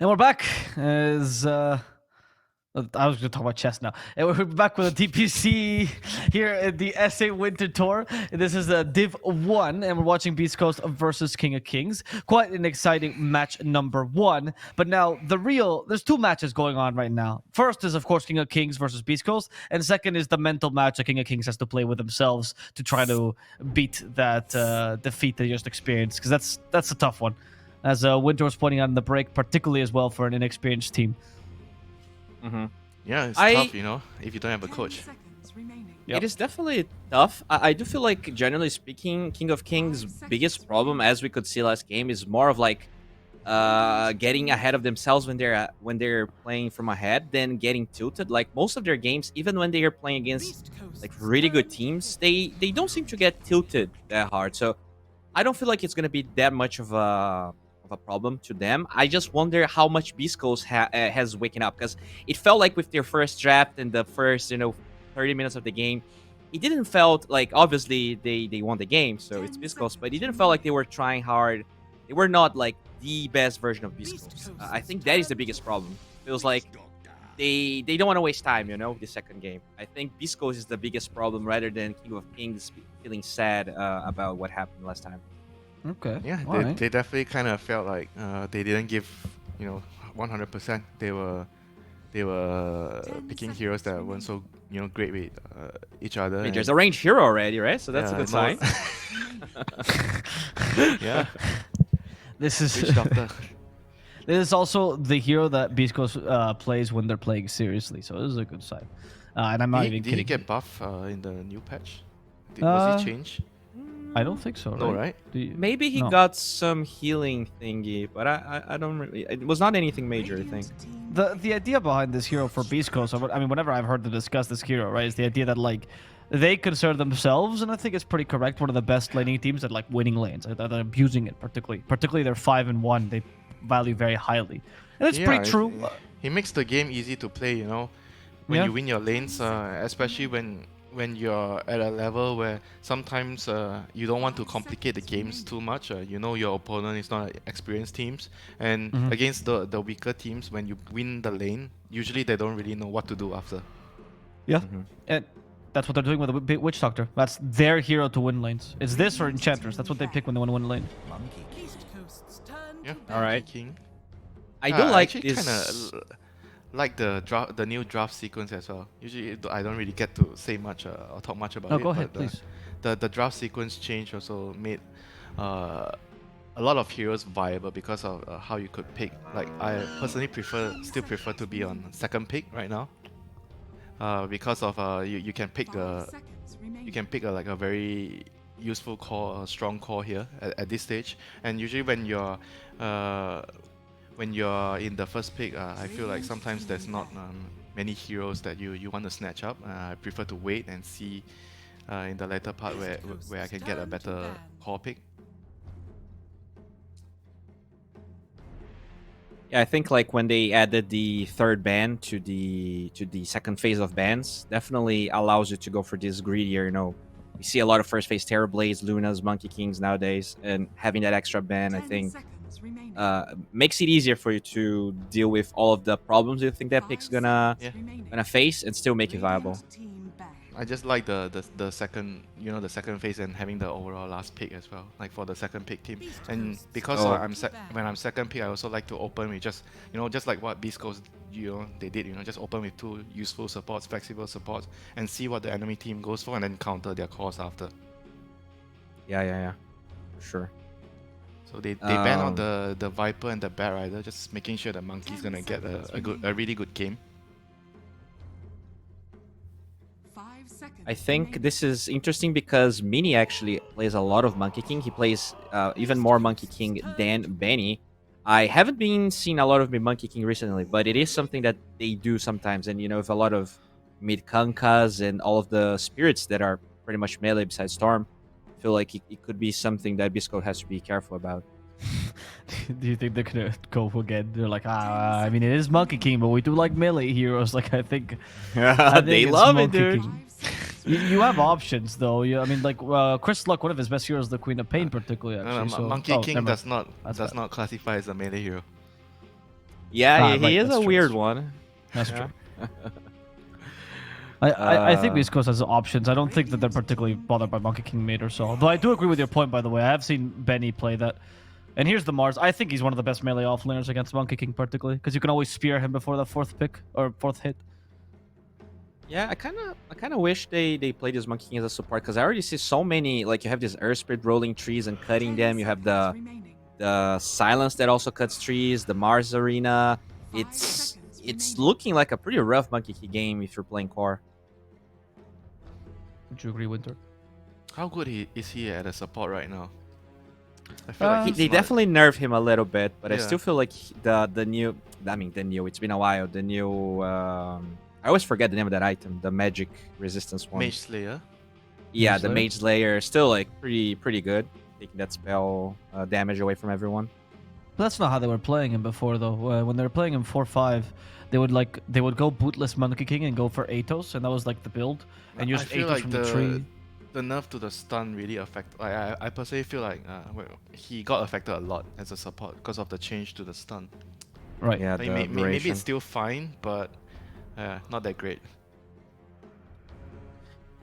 And we're back. I was going to talk about chess now. And we're back with the DPC here at the SA Winter Tour. This is Div 1, and we're watching Beast Coast versus King of Kings. Quite an exciting match number 1. But now, there's 2 matches going on right now. First is, of course, King of Kings versus Beast Coast. And second is the mental match that King of Kings has to play with themselves to try to beat that defeat they just experienced. Because that's a tough one. As Winter was pointing out in the break, particularly as well for an inexperienced team. Mm-hmm. Yeah, it's tough, if you don't have a coach. Yep. It is definitely tough. I do feel like, generally speaking, King of Kings' biggest problem, as we could see last game, is more of like getting ahead of themselves when they're playing from ahead, than getting tilted. Like most of their games, even when they are playing against like really good teams, they don't seem to get tilted that hard. So I don't feel like it's gonna be that much of a problem to them. I just wonder how much Beast Coast has waken up, because it felt like with their first draft and the first 30 minutes of the game, it didn't felt like, obviously they won the game, so it's Beast Coast, but it didn't feel like they were trying hard. They were not like the best version of Beast Coast. I think that is the biggest problem. It feels like they don't want to waste time, the second game. I think Beast Coast is the biggest problem, rather than King of Kings feeling sad about what happened last time. Okay. Yeah, they definitely kind of felt like they didn't give 100%. They were picking heroes that weren't so great with each other. There's a ranged hero already, right? So that's a good sign. Yeah. This is Doctor. This is also the hero that Beast Coast plays when they're playing seriously, so this is a good sign. And I'm not even kidding. Did he get buff in the new patch? Was he changed? I don't think so, right? No, right? Maybe he got some healing thingy, but I don't really... It was not anything major, I think. The idea behind this hero for Beast Coast, I mean, whenever I've heard them discuss this hero, right, is the idea that, like, they consider themselves, and I think it's pretty correct, one of the best laning teams at, like, winning lanes, that are abusing it, particularly they're 5-1, they value very highly. And it's pretty true. He makes the game easy to play, when you win your lanes, especially when you're at a level where sometimes you don't want to complicate the games too much. Your opponent is not experienced teams, and against the weaker teams, when you win the lane, usually they don't really know what to do after. Yeah, and that's what they're doing with the Witch Doctor. That's their hero to win lanes. It's this or Enchantress. That's what they pick when they want to win a lane. Yeah, all right. King. I do like this. Kinda like the new draft sequence as well. Usually I don't really get to say much or talk much about it. Go ahead, please. The draft sequence change also made a lot of heroes viable because of how you could pick. Like I personally still prefer to be on second pick right now. Because of you can pick like a very useful core, strong core here at this stage. And usually when you're in the first pick, I feel like sometimes there's not many heroes that you want to snatch up. I prefer to wait and see in the later part where I can get a better core pick. Yeah, I think like when they added the third ban to the second phase of bans, definitely allows you to go for this greedier. We see a lot of first phase Terrorblades, Lunas, Monkey Kings nowadays, and having that extra ban, I think, makes it easier for you to deal with all of the problems you think that pick's gonna face and still make it viable. I just like the second the second phase and having the overall last pick as well, like for the second pick team. And because when I'm second pick, I also like to open with just like what Beast Coast they did, just open with 2 useful supports, flexible supports, and see what the enemy team goes for, and then counter their cores after. Yeah, sure. So they ban out the Viper and the Bat Rider, just making sure the Monkey's gonna get a really good game. I think this is interesting because Mini actually plays a lot of Monkey King. He plays even more Monkey King than Benny. I haven't been seeing a lot of Monkey King recently, but it is something that they do sometimes. And with a lot of mid Kankas and all of the spirits that are pretty much melee besides Storm, I feel like it could be something that Bisco has to be careful about. Do you think they're gonna go again? They're like, I mean, it is Monkey King, but we do like melee heroes. Like, I think they love it, dude. You have options, though. I mean, like Chris Luck, one of his best heroes, the Queen of Pain, particularly. Actually. Monkey King does not classify as a melee hero. Yeah, he right, is that's a true, weird that's true. one. That's Yeah. true. I think Uh, East Coast has options. I don't think that they're particularly bothered by Monkey King mid or so. Though I do agree with your point, by the way. I have seen Benny play that. And here's the Mars. I think he's one of the best melee offlaners against Monkey King, particularly because you can always spear him before the fourth pick or fourth hit. Yeah, I kind of wish they played this Monkey King as a support because I already see so many. Like you have this Earth Spirit rolling trees and cutting them. You have the Silence that also cuts trees. The Mars Arena. It's looking like a pretty rough Monkey King game if you're playing core. Would you agree, Winter? How good is he at a support right now? I feel like They he's not- definitely nerfed him a little bit, but I Yeah. still feel like the new. I mean, the new. It's been a while. The new. I always forget the name of that item. The magic resistance one. Mage Slayer. Yeah, Mage the Slayer? Mage Slayer is still like pretty good, taking that spell damage away from everyone. But that's not how they were playing him before, though. When they were playing him 4-5, they would go bootless Monkey King and go for Atos, and that was like the build, and use I feel Atos like from the tree. the nerf to the stun really affect. I personally feel like he got affected a lot as a support because of the change to the stun. Right. Yeah, Like, the maybe duration. it's still fine, but not that great.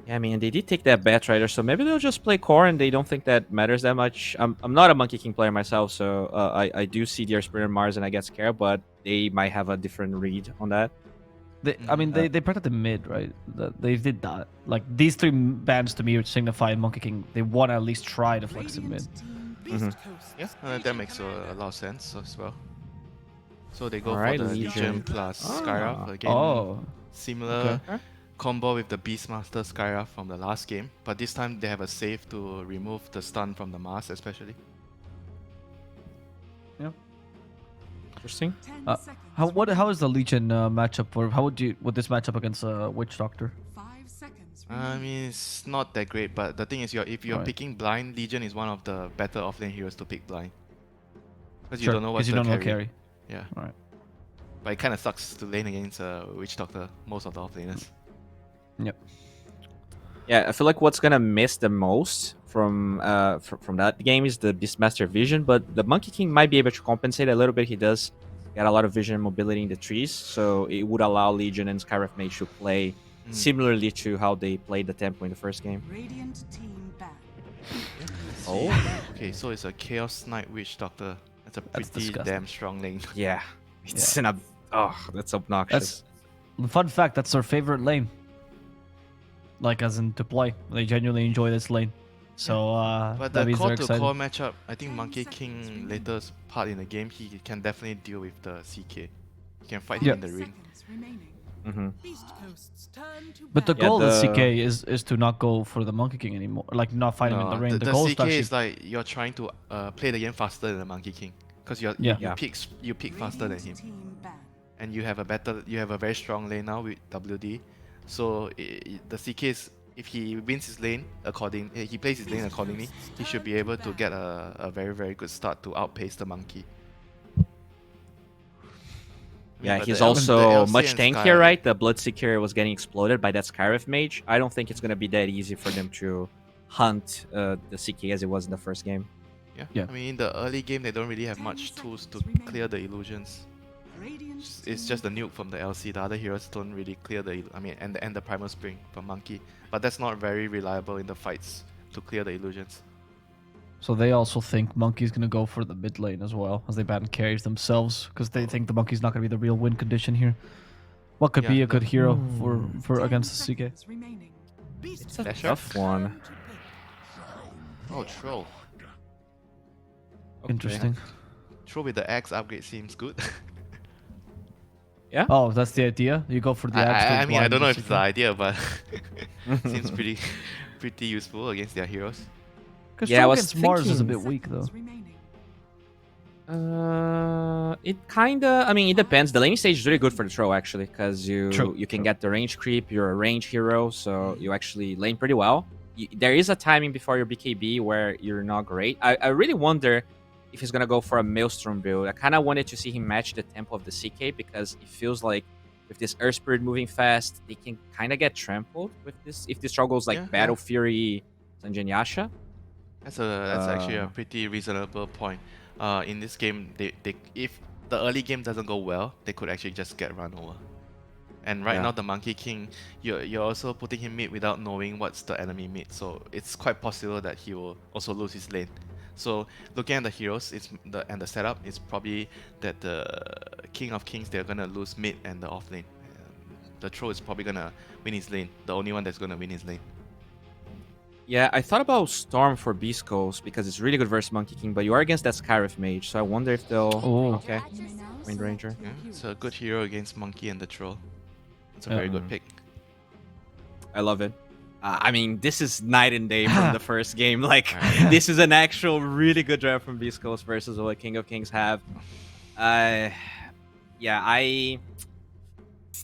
Yeah, I mean, they did take that bet right, so maybe they'll just play core and they don't think that matters that much. I'm not a Monkey King player myself, so I do see their Spirit and Mars and I get scared, but they might have a different read on that. I mean, they protected mid, right? They did that. Like, these three bans to me signify Monkey King. They want to at least try to flex him mid. Yeah, that makes a lot of sense as well. So they go Alright, for the Legion. Legion plus Skyra again. Oh, Similar Okay. combo with the Beastmaster Skyra from the last game, but this time they have a save to remove the stun from the Mars, especially. yeah. Interesting. How is the Legion matchup? Or how would this matchup against Witch Doctor? I mean, it's not that great, but the thing is, if you're Right. picking blind, Legion is one of the better offlane heroes to pick blind. Because you Sure, don't know what's you the don't know carry. carry. Yeah. Alright. But it kind of sucks to lane against Witch Doctor, most of the offlaners. Yep. Yeah, I feel like what's gonna miss the most from that game is the Beastmaster vision, but the Monkey King might be able to compensate a little bit. He does get a lot of vision and mobility in the trees, so it would allow Legion and Skyriff Mage to play similarly to how they played the tempo in the first game. Oh. Okay, so it's a Chaos Knight Witch Doctor. That's a That's pretty disgusting. damn strong lane. Yeah, it's in a. Oh, that's obnoxious. Fun fact: that's their favorite lane. Like, as in to play, they genuinely enjoy this lane. So But that the means they're core to excited. core matchup, I think Monkey King later part in the game, he can definitely deal with the CK. He can fight him in the ring. Mm-hmm. But the Yeah, goal of the- CK is to not go for the Monkey King anymore. Like, not fight him in the No, ring. The the goal is CK to actually is like you're trying to play the game faster than the Monkey King, because you Yeah. pick faster than him, and you have a very strong lane now with WD. So the CK is, if he wins his lane he plays his lane accordingly, he should be able to get a very good start to outpace the monkey. Yeah, but he's the also LC much and tankier, Sky- right? The Bloodseeker was getting exploded by that Skyriff Mage. I don't think it's gonna be that easy for them to hunt the CK as it was in the first game. Yeah. I mean, in the early game, they don't really have much tools to clear the illusions. It's just the nuke from the LC. The other heroes don't really clear and the Primal Spring from Monkey. But that's not very reliable in the fights to clear the illusions. So they also think Monkey's gonna go for the mid lane as well, as they ban carries themselves, because they think the Monkey's not gonna be the real win condition here. What could be Yeah, a good the- hero for against the CK? It's a Dasher? tough one. Oh, Troll. Okay. Interesting. Troll with the Axe upgrade seems good. Yeah. Oh, that's the idea. You go for the axe. to I mean, I blind don't know the if it's CK? the idea, but seems pretty useful against their heroes. Because Yeah, I was against Mars is a thinking- bit weak though. It kinda. I mean, it depends. The laning stage is really good for the troll actually, because True, you can true. get the range creep. You're a range hero, so you actually lane pretty well. There is a timing before your BKB where you're not great. I really wonder if he's gonna go for a Maelstrom build. I kind of wanted to see him match the tempo of the CK, because it feels like with this Earth Spirit moving fast, they can kind of get trampled with this if this struggles like Yeah, Battle yeah. Fury, Sanjin Yasha. That's actually a pretty reasonable point. In this game, if the early game doesn't go well, they could actually just get run over. And right Yeah. now, the Monkey King, you're also putting him mid without knowing what's the enemy mid, so it's quite possible that he will also lose his lane. So looking at the heroes, and the setup, it's probably that the King of Kings, they're gonna lose mid and the off lane. The Troll is probably gonna win his lane, the only one that's gonna win his lane. Yeah, I thought about Storm for Beast Coast because it's really good versus Monkey King, but you are against that Skyriff mage, so I wonder if they'll. Oh. Okay. Wind Ranger. Yeah, it's a good hero against Monkey and the Troll. It's a very good pick. I love it. I mean, this is night and day from the first game. Like, this is an actual really good draft from Beast Coast versus what King of Kings have. Yeah, I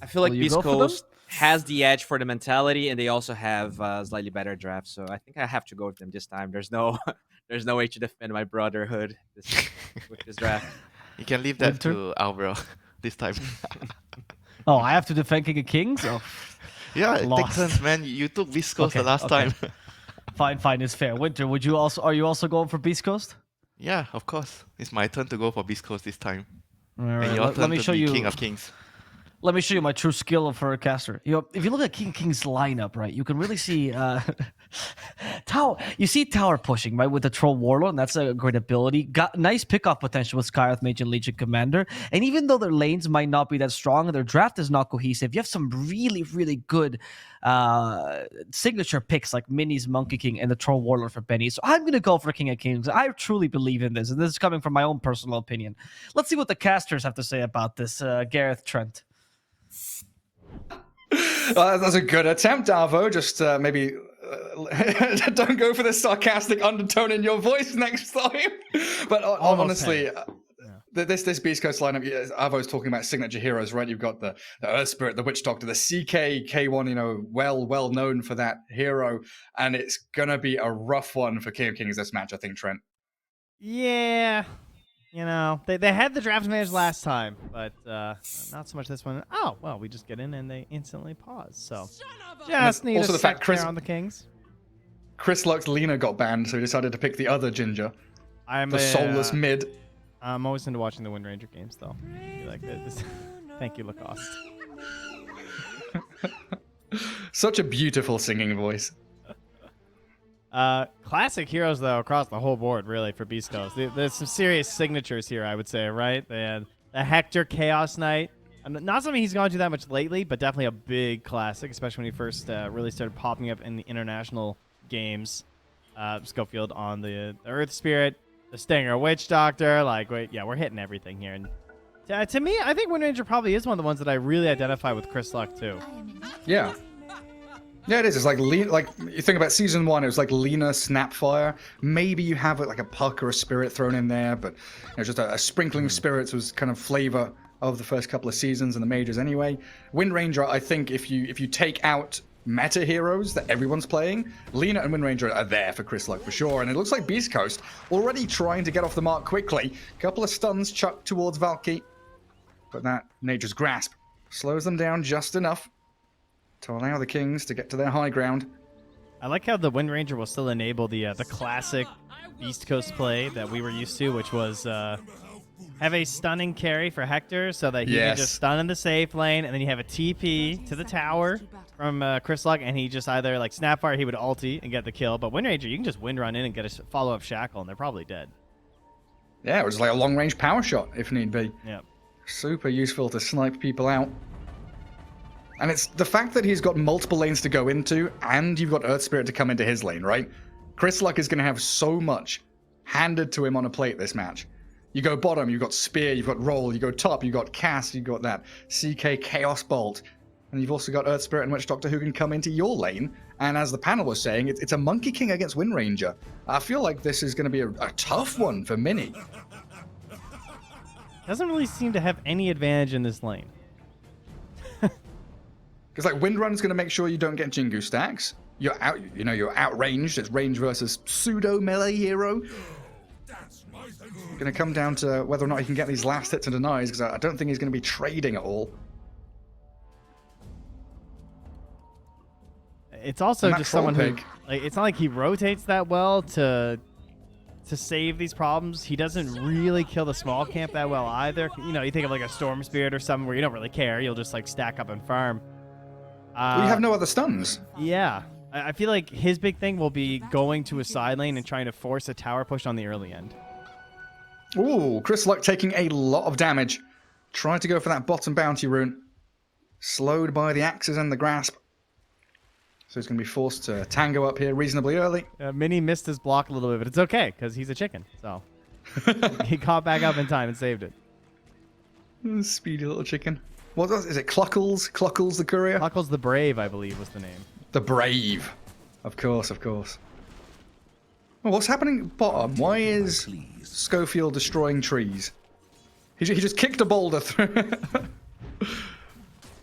feel like Beast Coast has the edge for the mentality, and they also have a slightly better draft. So I think I have to go with them this time. There's no way to defend my brotherhood with this draft. You can leave that to Alvaro this time. Oh, I have to defend King of Kings? Oh, yeah, it takes sense, man. You took Beast Coast the last time. Fine, it's fair. Winter, are you also going for Beast Coast? Yeah, of course. It's my turn to go for Beast Coast this time. All right, and your turn let me to show be you. King of Kings. Let me show you my true skill for a caster. If you look at King King's lineup, right, you can really see Tower. You see Tower pushing, right, with the Troll Warlord, and that's a great ability. Got nice pickoff potential with Skyriff Mage and Legion Commander. And even though their lanes might not be that strong and their draft is not cohesive, you have some really, really good signature picks like Minnie's Monkey King and the Troll Warlord for Benny. So I'm going to go for King of Kings. I truly believe in this, and this is coming from my own personal opinion. Let's see what the casters have to say about this. Gareth, Trent. That's a good attempt, Arvo. Just maybe don't go for the sarcastic undertone in your voice next time. But honestly, this Beast Coast lineup, Arvo's talking about signature heroes, right? You've got the Earth Spirit, the Witch Doctor, the CK, K1, well known for that hero. And it's going to be a rough one for King of Kings this match, I think, Trent. Yeah. They had the draft advantage last time, but not so much this one. Oh, well, we just get in and they instantly pause. So just need also a the fact Chris on the Kings. Chris Luck's Lena got banned, so he decided to pick the other Ginger. The soulless mid. I'm always into watching the Wind Ranger games, though. Like this. Thank you, Lacoste. Such a beautiful singing voice. Classic heroes, though, across the whole board, really, for Beast Coast. There's some serious signatures here, I would say, right? They had the Hector Chaos Knight. Not something he's gone to that much lately, but definitely a big classic, especially when he first really started popping up in the international games. Schofield on the Earth Spirit, the Stinger Witch Doctor. We're hitting everything here. And to me, I think Wind Ranger probably is one of the ones that I really identify with Chris Luck, too. Yeah. Yeah, it is. It's like you think about season 1, it was like Lena Snapfire. Maybe you have like a puck or a spirit thrown in there, but just a sprinkling of spirits was kind of flavor of the first couple of seasons and the majors anyway. Wind Ranger, I think if you take out meta heroes that everyone's playing, Lena and Wind Ranger are there for Chris Luck for sure. And it looks like Beast Coast already trying to get off the mark quickly. Couple of stuns chucked towards Valky, but that Nature's Grasp slows them down just enough to allow the Kings to get to their high ground. I like how the Wind Ranger will still enable the classic Beast Coast play that we were used to, which was have a stunning carry for Hector so that he can just stun in the safe lane, and then you have a TP to the tower from Chris Luck, and he just either like Snapfire, he would ulti and get the kill. But Wind Ranger, you can just wind run in and get a follow-up shackle, and they're probably dead. Yeah, it was like a long-range power shot if need be. Yeah. Super useful to snipe people out. And it's the fact that he's got multiple lanes to go into, and you've got Earth Spirit to come into his lane, right? Chris Luck is going to have so much handed to him on a plate this match. You go bottom, you've got Spear, you've got Roll, you go top, you've got Cast, you've got that CK Chaos Bolt, and you've also got Earth Spirit and Witch Doctor who can come into your lane. And as the panel was saying, it's a Monkey King against Wind Ranger. I feel like this is going to be a tough one for Minnie. Doesn't really seem to have any advantage in this lane. Because like Wind Run's going to make sure you don't get Jingu stacks. You're outranged. It's range versus pseudo melee hero. Going to come down to whether or not he can get these last hits and denies, because I don't think he's going to be trading at all. It's also just someone who, like, it's not like he rotates that well to to save these problems. He doesn't really kill the small camp that well either. You know, you think of like a Storm Spirit or something where you don't really care. You'll just like stack up and farm. Well, you have no other stuns. Yeah. I feel like his big thing will be going to a side lane and trying to force a tower push on the early end. Ooh, Chris Luck taking a lot of damage. Trying to go for that bottom bounty rune. Slowed by the axes and the grasp. So he's going to be forced to tango up here reasonably early. Mini missed his block a little bit, but it's okay because he's a chicken. So he caught back up in time and saved it. Speedy little chicken. What is it? Cluckles? Cluckles the courier? Cluckles the Brave, I believe, was the name. The Brave. Of course, of course. Well, what's happening bottom? Why is Schofield destroying trees? He just kicked a boulder through.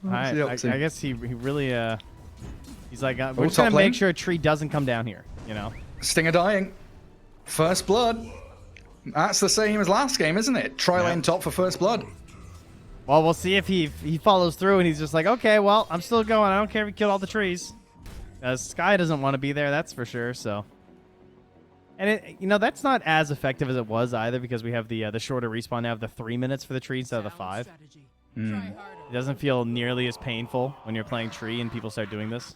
I guess he really he's like we're just top gonna lane. make sure a tree doesn't come down here. You know. Stinger dying. First blood. That's the same as last game, isn't it? Tri-lane top for first blood. Well, we'll see if he follows through and he's just like, okay, well, I'm still going. I don't care if he killed all the trees. Sky doesn't want to be there, that's for sure. So, and it, that's not as effective as it was either because we have the shorter respawn now of the 3 minutes for the tree instead of the 5. It doesn't feel nearly as painful when you're playing tree and people start doing this.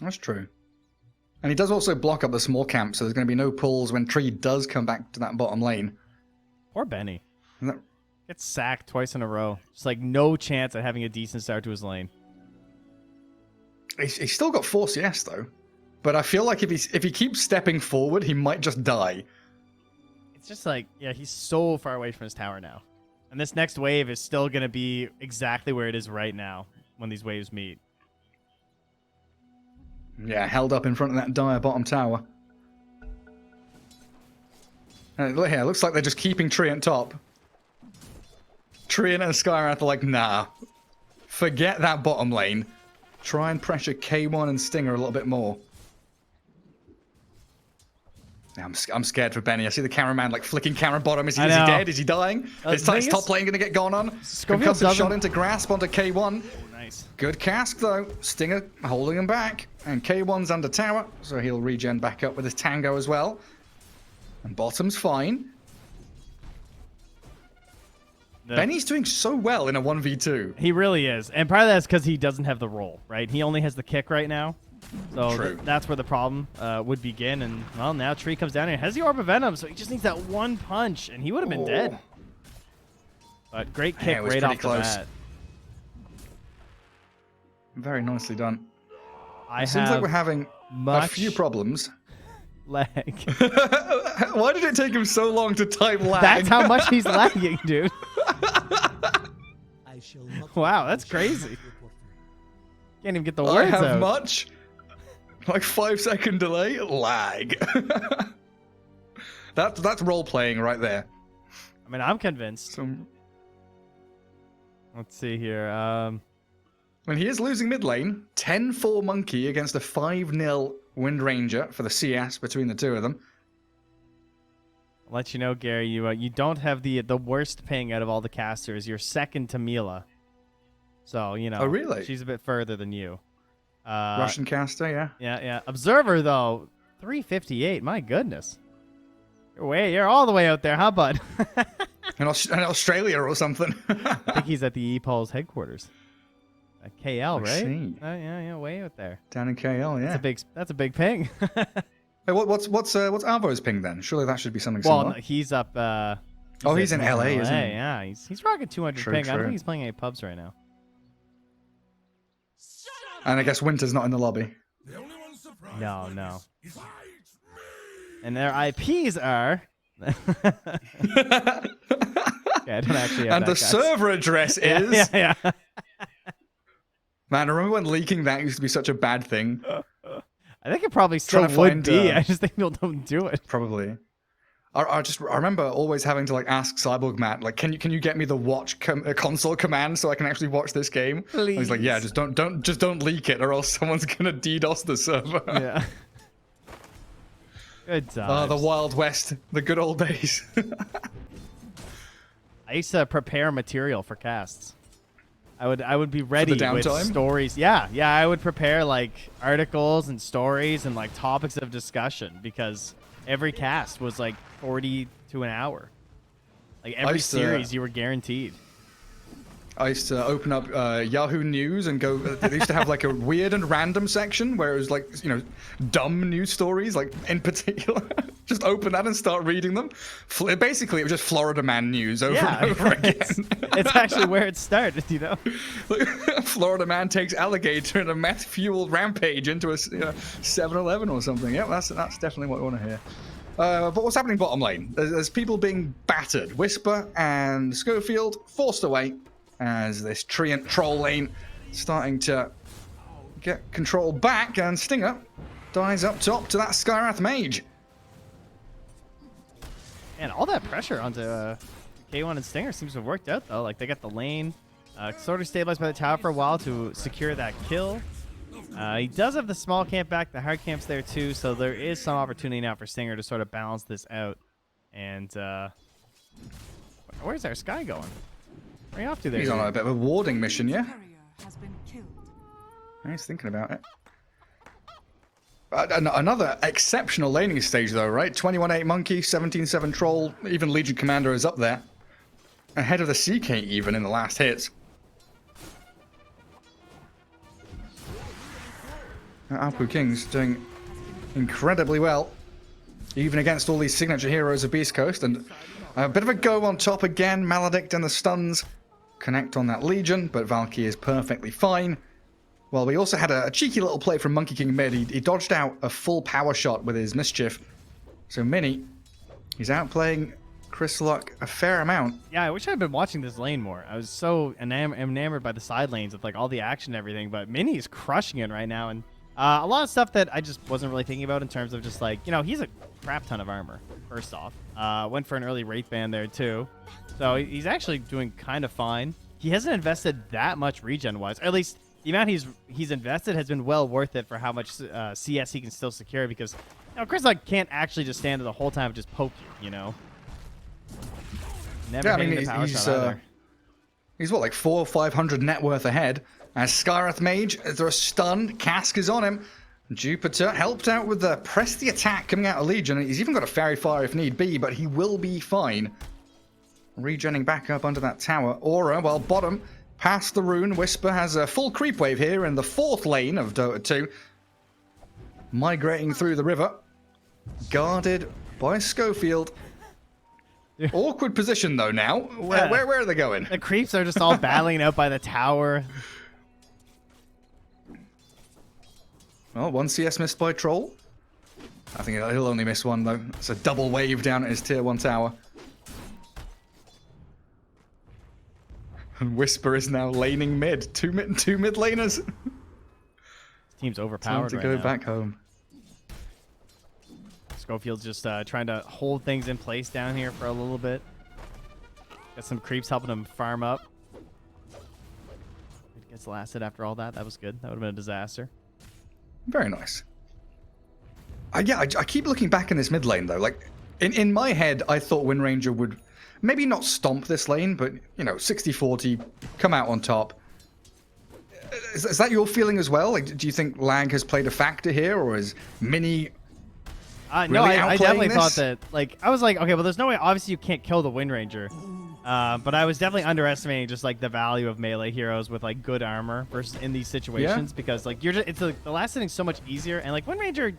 That's true. And he does also block up the small camp, so there's going to be no pulls when tree does come back to that bottom lane. Poor Benny. Isn't that... Gets sacked twice in a row. Just like no chance at having a decent start to his lane. He's still got 4 CS though, but I feel like if he keeps stepping forward, he might just die. It's just like, yeah, he's so far away from his tower now. And this next wave is still going to be exactly where it is right now when these waves meet. Yeah, held up in front of that dire bottom tower. And look here, looks like they're just keeping Tree at top. Tree and Skywrath are like, nah, forget that bottom lane. Try and pressure K1 and Stinger a little bit more. Yeah, I'm scared for Benny. I see the cameraman like flicking camera bottom. Is he dead? Is he dying? Is top lane going to get gone on? Concussive shot into grasp onto K1. Oh, nice. Good cask though. Stinger holding him back. And K1's under tower, so he'll regen back up with his tango as well. And bottom's fine. Benny's doing so well in a 1v2. He really is. And part of that's because he doesn't have the roll, right? He only has the kick right now. So that's where the problem would begin. And, well, now Tree comes down here. Has the Orb of Venom, so he just needs that one punch, and he would have been dead. But great kick right off the bat. Very nicely done. It seems like we're having a few problems. Lag. Why did it take him so long to type lag? That's how much he's lagging, dude. Wow, that's crazy. Can't even get the words out. I have much. Like 5-second delay, lag. That's role playing right there. I mean, I'm convinced. Let's see here. When he is losing mid lane, 10-4 Monkey against a 5-0 Wind Ranger for the CS between the two of them. I'll let you know, Gary, you don't have the worst ping out of all the casters. You're second to Mila. So, Oh, really? She's a bit further than you. Russian caster, yeah. Yeah. Observer, though, 358. My goodness. You're all the way out there, huh, bud? In Australia or something. I think he's at the Epulze headquarters. KL, right? See. Yeah, way out there. Down in KL, yeah. That's a big ping. Hey, what's Alvo's ping then? Surely that should be something similar. Well, he's up. He's in LA, isn't he? Yeah, he's rocking 200 ping. I don't think he's playing any pubs right now. And I guess Winter's not in the lobby. No. And their IPs are. Okay, I don't actually have and the server address is. Yeah. Man, I remember when leaking that used to be such a bad thing. I think it probably still would be. I just think people don't do it. Probably. I remember always having to ask Cyborg Matt, can you get me the watch console command so I can actually watch this game? Please. And he's like, yeah, just don't leak it or else someone's gonna DDoS the server. Yeah. Good times. The Wild West, the good old days. I used to prepare material for casts. I would be ready with stories. Yeah, I would prepare articles and stories and topics of discussion because every cast was like 40 to an hour. Like every series, you were guaranteed. I used to open up Yahoo News and go. They used to have like a weird and random section where it was like, dumb news stories, like in particular. Just open that and start reading them. Basically, it was just Florida man news over and over again. It's actually where it started, Florida man takes alligator in a meth-fueled rampage into a 7-Eleven or something. Yeah, that's definitely what I want to hear. But what's happening bottom lane? There's people being battered. Whisper and Schofield forced away as this Treant troll lane starting to get control back, and Stinger dies up top to that Skywrath mage. And all that pressure onto K1 and Stinger seems to have worked out, though. Like, they got the lane sort of stabilized by the tower for a while to secure that kill. He does have the small camp back. The hard camp's there, too, so there is some opportunity now for Stinger to sort of balance this out. And where's our Sky going? Where are you off to there? He's on a bit of a warding mission, yeah? Has been killed. He's thinking about it. Another exceptional laning stage, though, right? 21-8 Monkey, 17-7 Troll, even Legion Commander is up there. Ahead of the CK even in the last hits. APU Kings doing incredibly well, even against all these signature heroes of Beast Coast. And a bit of a go on top again. Maledict and the stuns connect on that Legion, but Valkyrie is perfectly fine. Well, we also had a cheeky little play from Monkey King mid. He dodged out a full power shot with his Mischief. So Mini, he's outplaying Chris Luck a fair amount. Yeah, I wish I had been watching this lane more. I was so enamored by the side lanes with like all the action and everything, but Mini is crushing it right now. And a lot of stuff that I just wasn't really thinking about in terms of just like, he's a crap ton of armor, first off. Went for an early Wraith Band there too. So he's actually doing kind of fine. He hasn't invested that much regen-wise, or at least the amount he's invested has been well worth it for how much CS he can still secure, because Chris Luck can't actually just stand there the whole time and just poke you, Never hitting the power shot either. He's what, like 400 or 500 net worth ahead. As Skywrath Mage, they're a stun. Cask is on him. Jupiter helped out with the press the attack coming out of Legion. He's even got a Fairy Fire if need be, but he will be fine. Regenning back up under that tower. Aura, while bottom, past the rune. Whisper has a full creep wave here in the 4th lane of Dota 2. Migrating through the river. Guarded by Schofield. Awkward position, though, now. Where are they going? The creeps are just all battling out by the tower. Well, one CS missed by Troll. I think he'll only miss one, though. It's a double wave down at his tier 1 tower. And Whisper is now laning mid. Two mid laners. This team's overpowered Time to go back home. Schofield's just trying to hold things in place down here for a little bit. Got some creeps helping him farm up. Gets lasted after all that. That was good. That would have been a disaster. Very nice. I keep looking back in this mid lane, though. Like, in my head, I thought Wind Ranger would maybe not stomp this lane, but, 60-40, come out on top. Is that your feeling as well? Like, do you think lag has played a factor here, or is Mini no, I definitely this? thought that. Like, I was like, okay, well, there's no way. Obviously, you can't kill the Wind Ranger. But I was definitely underestimating just like the value of melee heroes with like good armor versus in these situations, because like the last hitting's so much easier, and like Wind Ranger,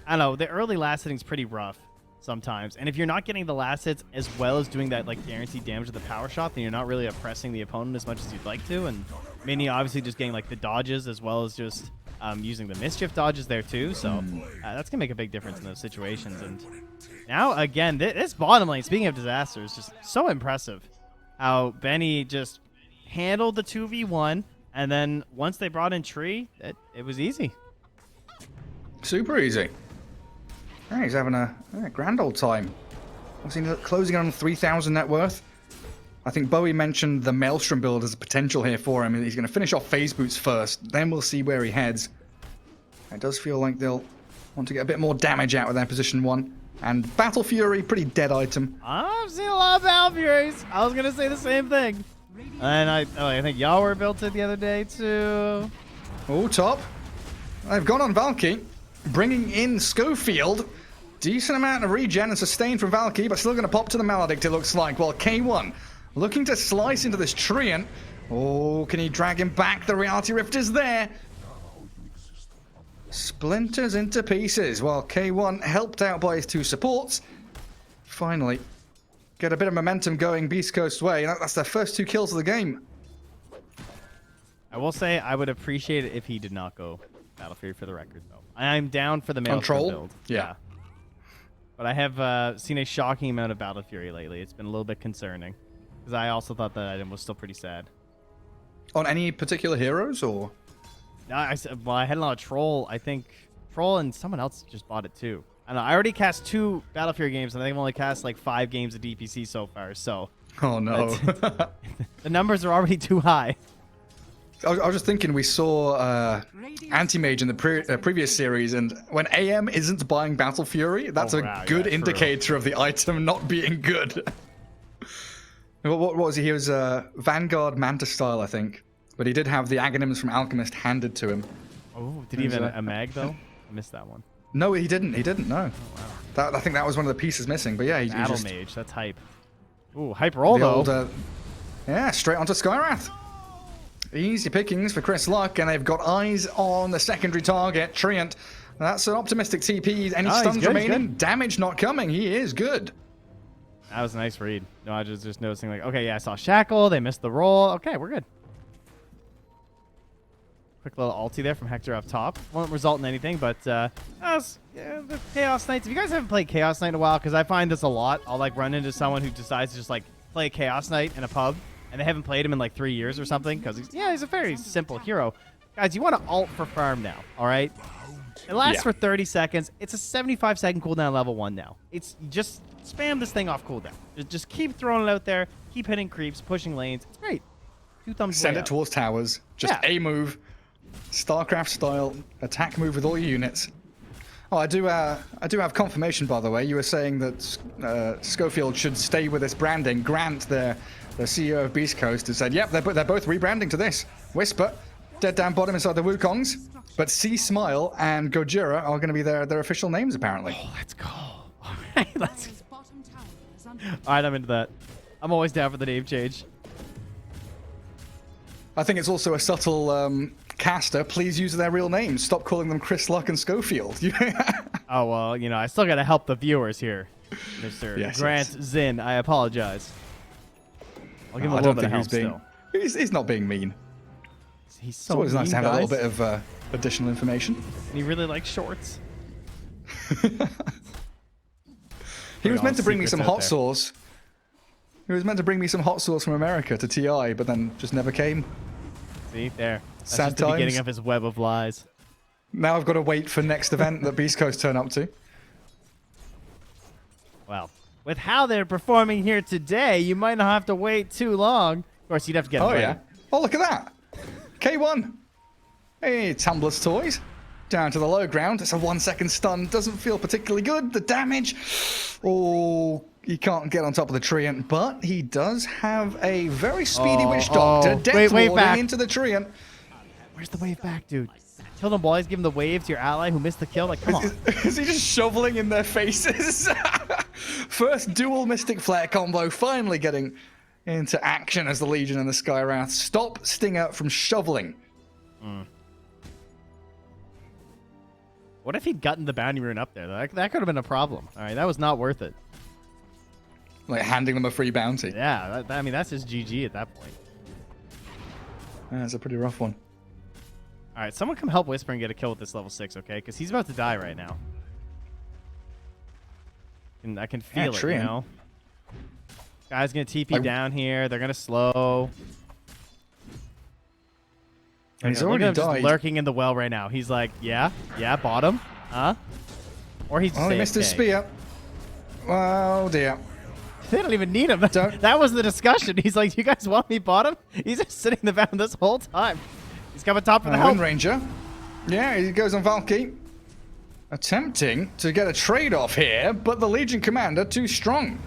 I don't know, the early last hitting's pretty rough sometimes, and if you're not getting the last hits as well as doing that like guaranteed damage with the power shot, then you're not really oppressing the opponent as much as you'd like to. And Mini obviously just getting like the dodges as well as just using the mischief dodges there too, so that's gonna make a big difference in those situations. And now again, this bottom lane, speaking of disasters, just so impressive how Benny just handled the 2v1, and then once they brought in Tree, it was easy. Super easy. Yeah, he's having a grand old time. Closing on 3,000 net worth. I think Bowie mentioned the Maelstrom build as a potential here for him. He's going to finish off Phase Boots first, then we'll see where he heads. It does feel like they'll want to get a bit more damage out of their position 1. And Battle Fury, pretty dead item. I've seen a lot of Battle Furies. I was going to say the same thing. And I think y'all were built it the other day too. Oh, top. They've gone on Valky, bringing in Schofield. decent amount of regen and sustain from Valky, but still going to pop to the Maledict, it looks like. Well, K1 looking to slice into this Treant. Oh, can he drag him back? The Reality Rift is there. Splinters into pieces. While K1, helped out by his 2 supports, finally get a bit of momentum going Beast Coast way. That's their first 2 kills of the game. I will say I would appreciate it if he did not go Battle Fury for the record, though. I'm down for the Maelstrom build. Yeah. But I have seen a shocking amount of Battle Fury lately. It's been a little bit concerning. Because I also thought that item was still pretty sad. On any particular heroes, or? No, I had a lot of Troll. I think Troll and someone else just bought it too. I know. I already cast 2 Battle Fury games, and I've only cast like 5 games of DPC so far. So. Oh no. The numbers are already too high. I was just thinking, we saw Anti-Mage in the previous series, and when AM isn't buying Battle Fury, that's a good indicator of the item not being good. What was he? He was Vanguard Manta style, I think. But he did have the Aghanims from Alchemist handed to him. Oh, did he have a mag, though? I missed that one. No, he didn't. He didn't, no. Oh, wow. I think that was one of the pieces missing. But yeah, he Battle just... Mage, that's hype. Ooh, hype roll, though. Yeah, straight onto Skywrath. Easy pickings for Chris Luck, and they've got eyes on the secondary target, Treant. That's an optimistic TP. Any stuns remaining? Damage not coming. He is good. That was a nice read. No, I was just noticing, like, okay, yeah, I saw Shackle. They missed the roll. Okay, we're good. Quick little ulti there from Hector up top. Won't result in anything, but the Chaos Knights. If you guys haven't played Chaos Knight in a while, because I find this a lot, I'll like run into someone who decides to just like play Chaos Knight in a pub, and they haven't played him in like 3 years or something, because he's a very simple hero. Guys, you want to ult for farm now, all right? It lasts for 30 seconds. It's a 75-second cooldown level 1 now. It's just spam this thing off cooldown. Just keep throwing it out there. Keep hitting creeps, pushing lanes. It's great. 2 thumbs Send it towards towers. Just a move. StarCraft style attack move with all your units. Oh, I do have confirmation, by the way. You were saying that Schofield should stay with this branding. Grant, the CEO of Beast Coast, has said, yep, they're both rebranding to this. Whisper, dead down bottom inside the Wukongs, but C Smile and Gojira are going to be their official names, apparently. Oh, let's go. All right, all right, I'm into that. I'm always down for the name change. I think it's also a subtle caster. Please use their real names. Stop calling them Chris Luck and Schofield. Oh, well, I still got to help the viewers here, Mr. Grant Zinn. I apologize. I'll give him a little bit of help still. He's not being mean. He's so It's always nice to have guys. a little bit of additional information. And he really likes shorts. He was meant to bring me some hot sauce. He was meant to bring me some hot sauce from America to TI, but then just never came. See, there. That's Sad just the beginning of his web of lies. Now I've got to wait for next event that Beast Coast turn up to. Well, with how they're performing here today, you might not have to wait too long. Of course, you'd have to get Oh, ready. yeah. Oh, look at that. K1. Hey, Tumblr's Toys. Down to the low ground. It's a 1-second stun. Doesn't feel particularly good. The damage. Oh, he can't get on top of the Treant, but he does have a very speedy Witch Doctor. Death warding into the Treant. Where's the wave back, dude? Kill them boys. Give him the wave to your ally who missed the kill. Like, come on. Is he just shoveling in their faces? First dual Mystic Flare combo finally getting into action as the Legion and the Skywrath stop Stinger from shoveling. What if he'd gotten the bounty rune up there? That could have been a problem. All right, that was not worth it. Like handing them a free bounty. Yeah, I mean, that's just GG at that point. That's a pretty rough one. All right, someone come help Whisper and get a kill with this level 6, okay? Because he's about to die right now. And I can feel it, you know? Guy's going to TP down here. They're going to slow. And he's already died. Just lurking in the well right now. He's like, yeah, bottom. Huh? Or he's just he missed his spear. Oh, dear. They don't even need him. That was the discussion. He's like, you guys want me bottom? He's just sitting in the bound this whole time. He's coming top for the help. Wind Ranger. Yeah, he goes on Valky. Attempting to get a trade-off here, but the Legion Commander too strong.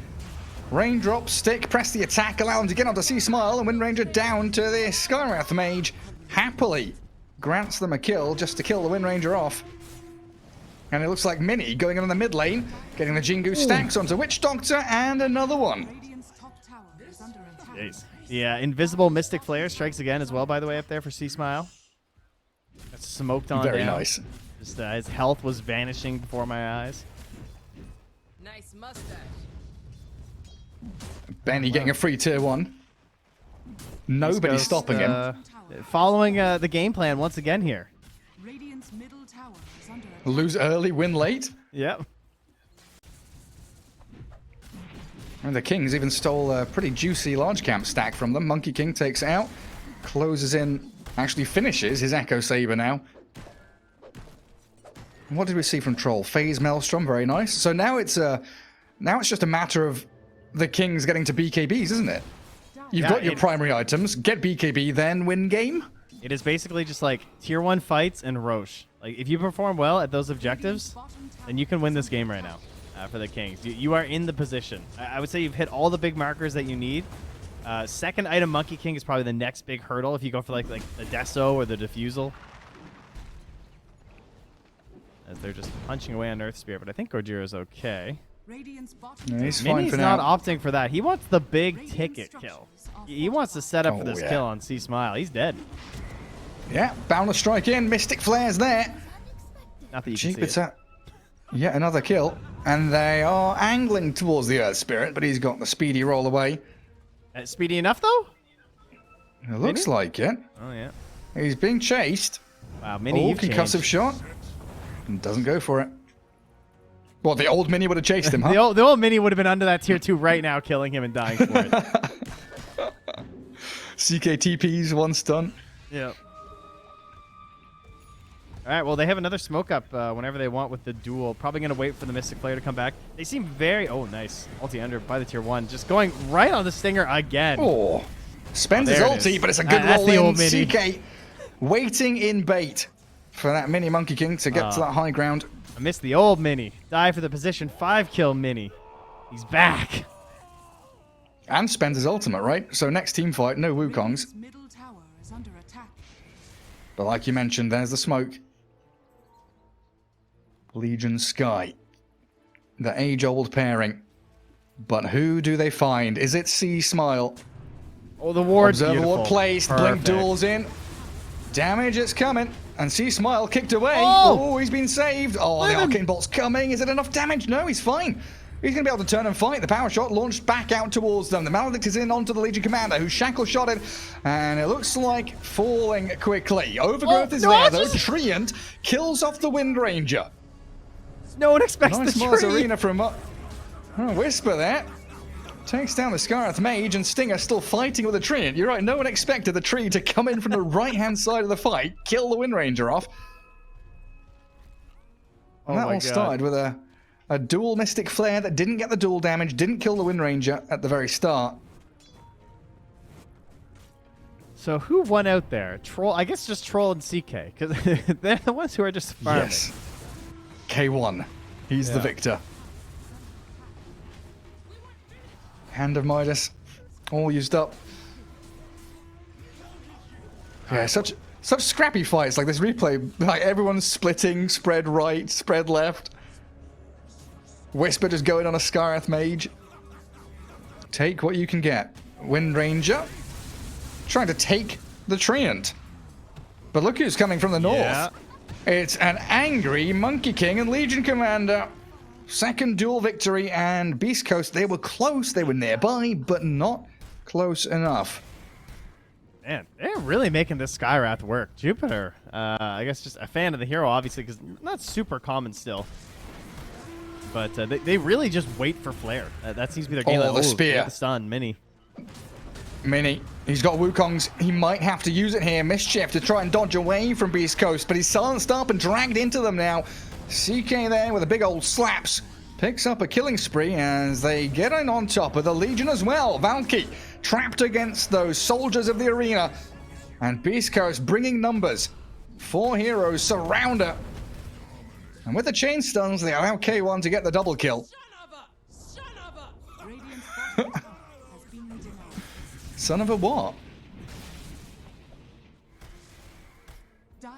Raindrop, stick, press the attack, allow him to get onto Sea Smile, and Wind Ranger down to the Skywrath Mage. Happily grants them a kill just to kill the Wind Ranger off. And it looks like Mini going on in the mid lane, getting the Jingu stacks onto Witch Doctor, and another one. Jeez. Yeah, invisible Mystic Flare strikes again as well, by the way, up there for C Smile. That's smoked on Very down. nice. Just his health was vanishing before my eyes. Nice mustache. Benny getting a free tier 1. Nobody's Beast stopping Ghost, him. Following the game plan once again here. Radiant's middle tower is under attack. Lose early, win late. Yep. And the Kings even stole a pretty juicy large camp stack from them. Monkey King takes it out, closes in, actually finishes his Echo Saber now. And what did we see from Troll? Phase Maelstrom, very nice. So now it's just a matter of the Kings getting to BKBs, isn't it? You've got your primary items, get BKB, then win game. It is basically just like tier 1 fights and Roche. Like if you perform well at those objectives, then you can win this game right now for the Kings. You are in the position. I would say you've hit all the big markers that you need. Second item, Monkey King, is probably the next big hurdle if you go for like the Deso or the Diffusal. As they're just punching away on Earth Spear, but I think Gojiro's okay. Radiant's bottom Yeah, he's fine Mini's for not now. opting for that. He wants the big ticket kill. He wants to set up for this yeah. kill on C Smile. He's dead. Yeah, Boundless Strike in, Mystic Flare's there. Not that you can see it. Jupiter, yet another kill. And they are angling towards the Earth Spirit, but he's got the speedy roll away. Speedy enough though? It looks like it. Oh yeah. He's being chased. Wow, Mini, you've Concussive changed. shot. And doesn't go for it. Well, the old Mini would have chased him, huh? The old Mini would have been under that tier 2 right now, killing him and dying for it. CKTP's one stun. Yeah. All right, well, they have another smoke up whenever they want with the duel. Probably going to wait for the Mystic Flare to come back. They seem very... Oh, nice. Ulti under by the tier 1. Just going right on the Stinger again. Oh. Spends his there it ulti, is. but it's a good That's roll the in. old Mini. CK waiting in bait for that Mini Monkey King to get to that high ground. I missed the old Mini. Die for the position 5 kill Mini. He's back. And spends his ultimate, right? So next team fight, no Wukongs. Radiant's middle tower is under attack. But like you mentioned, there's the smoke. Legion Sky. The age-old pairing. But who do they find? Is it C Smile? Oh, the ward's Observer beautiful. ward placed. Blink Perfect. duels in. Damage is coming. And C Smile kicked away. Oh! Oh, he's been saved. Oh, the arcane bolt's coming. Is it enough damage? No, he's fine. He's going to be able to turn and fight. The power shot launched back out towards them. The Maledict is in onto the Legion Commander, who shackle shotted. And it looks like falling quickly. Overgrowth is there, though. Treant kills off the Wind Ranger. No one expects Nice the Mars tree. Arena from Whisper there. Takes down the Scarth Mage, and Stinger still fighting with the Treant. You're right, no one expected the tree to come in from the right-hand side of the fight, kill the Wind Ranger off. And that my all God. started with a dual Mystic Flare that didn't get the dual damage, didn't kill the Wind Ranger at the very start. So who won out there? Troll? I guess just Troll and CK, because they're the ones who are just farming. Yes. K1. He's the Yeah. victor. Hand of Midas. All used up. Yeah, such scrappy fights like this replay. Like everyone's splitting, spread right, spread left. Whisper just going on a Scarth Mage. Take what you can get. Wind Ranger trying to take the Treant. But look who's coming from the north. Yeah. It's an angry Monkey King and Legion Commander. Second duel victory, and Beast Coast, they were close, they were nearby, but not close enough. Man, they're really making this Skywrath work. Jupiter, I guess just a fan of the hero, obviously, because not super common still. But they really just wait for Flare. That seems to be their game. Oh, Like, the ooh, spear. get the stun, Mini. Mini, he's got Wukongs. He might have to use it here. Mischief to try and dodge away from Beast Coast, but he's silenced up and dragged into them now. CK there with a big old slaps. Picks up a killing spree as they get in on top of the Legion as well. Valky trapped against those soldiers of the arena. And Beast Coast bringing numbers. 4 heroes surround her. And with the chain stuns, they allow K1 to get the double kill. Radiant's bottom tower has been denied. Son of a what?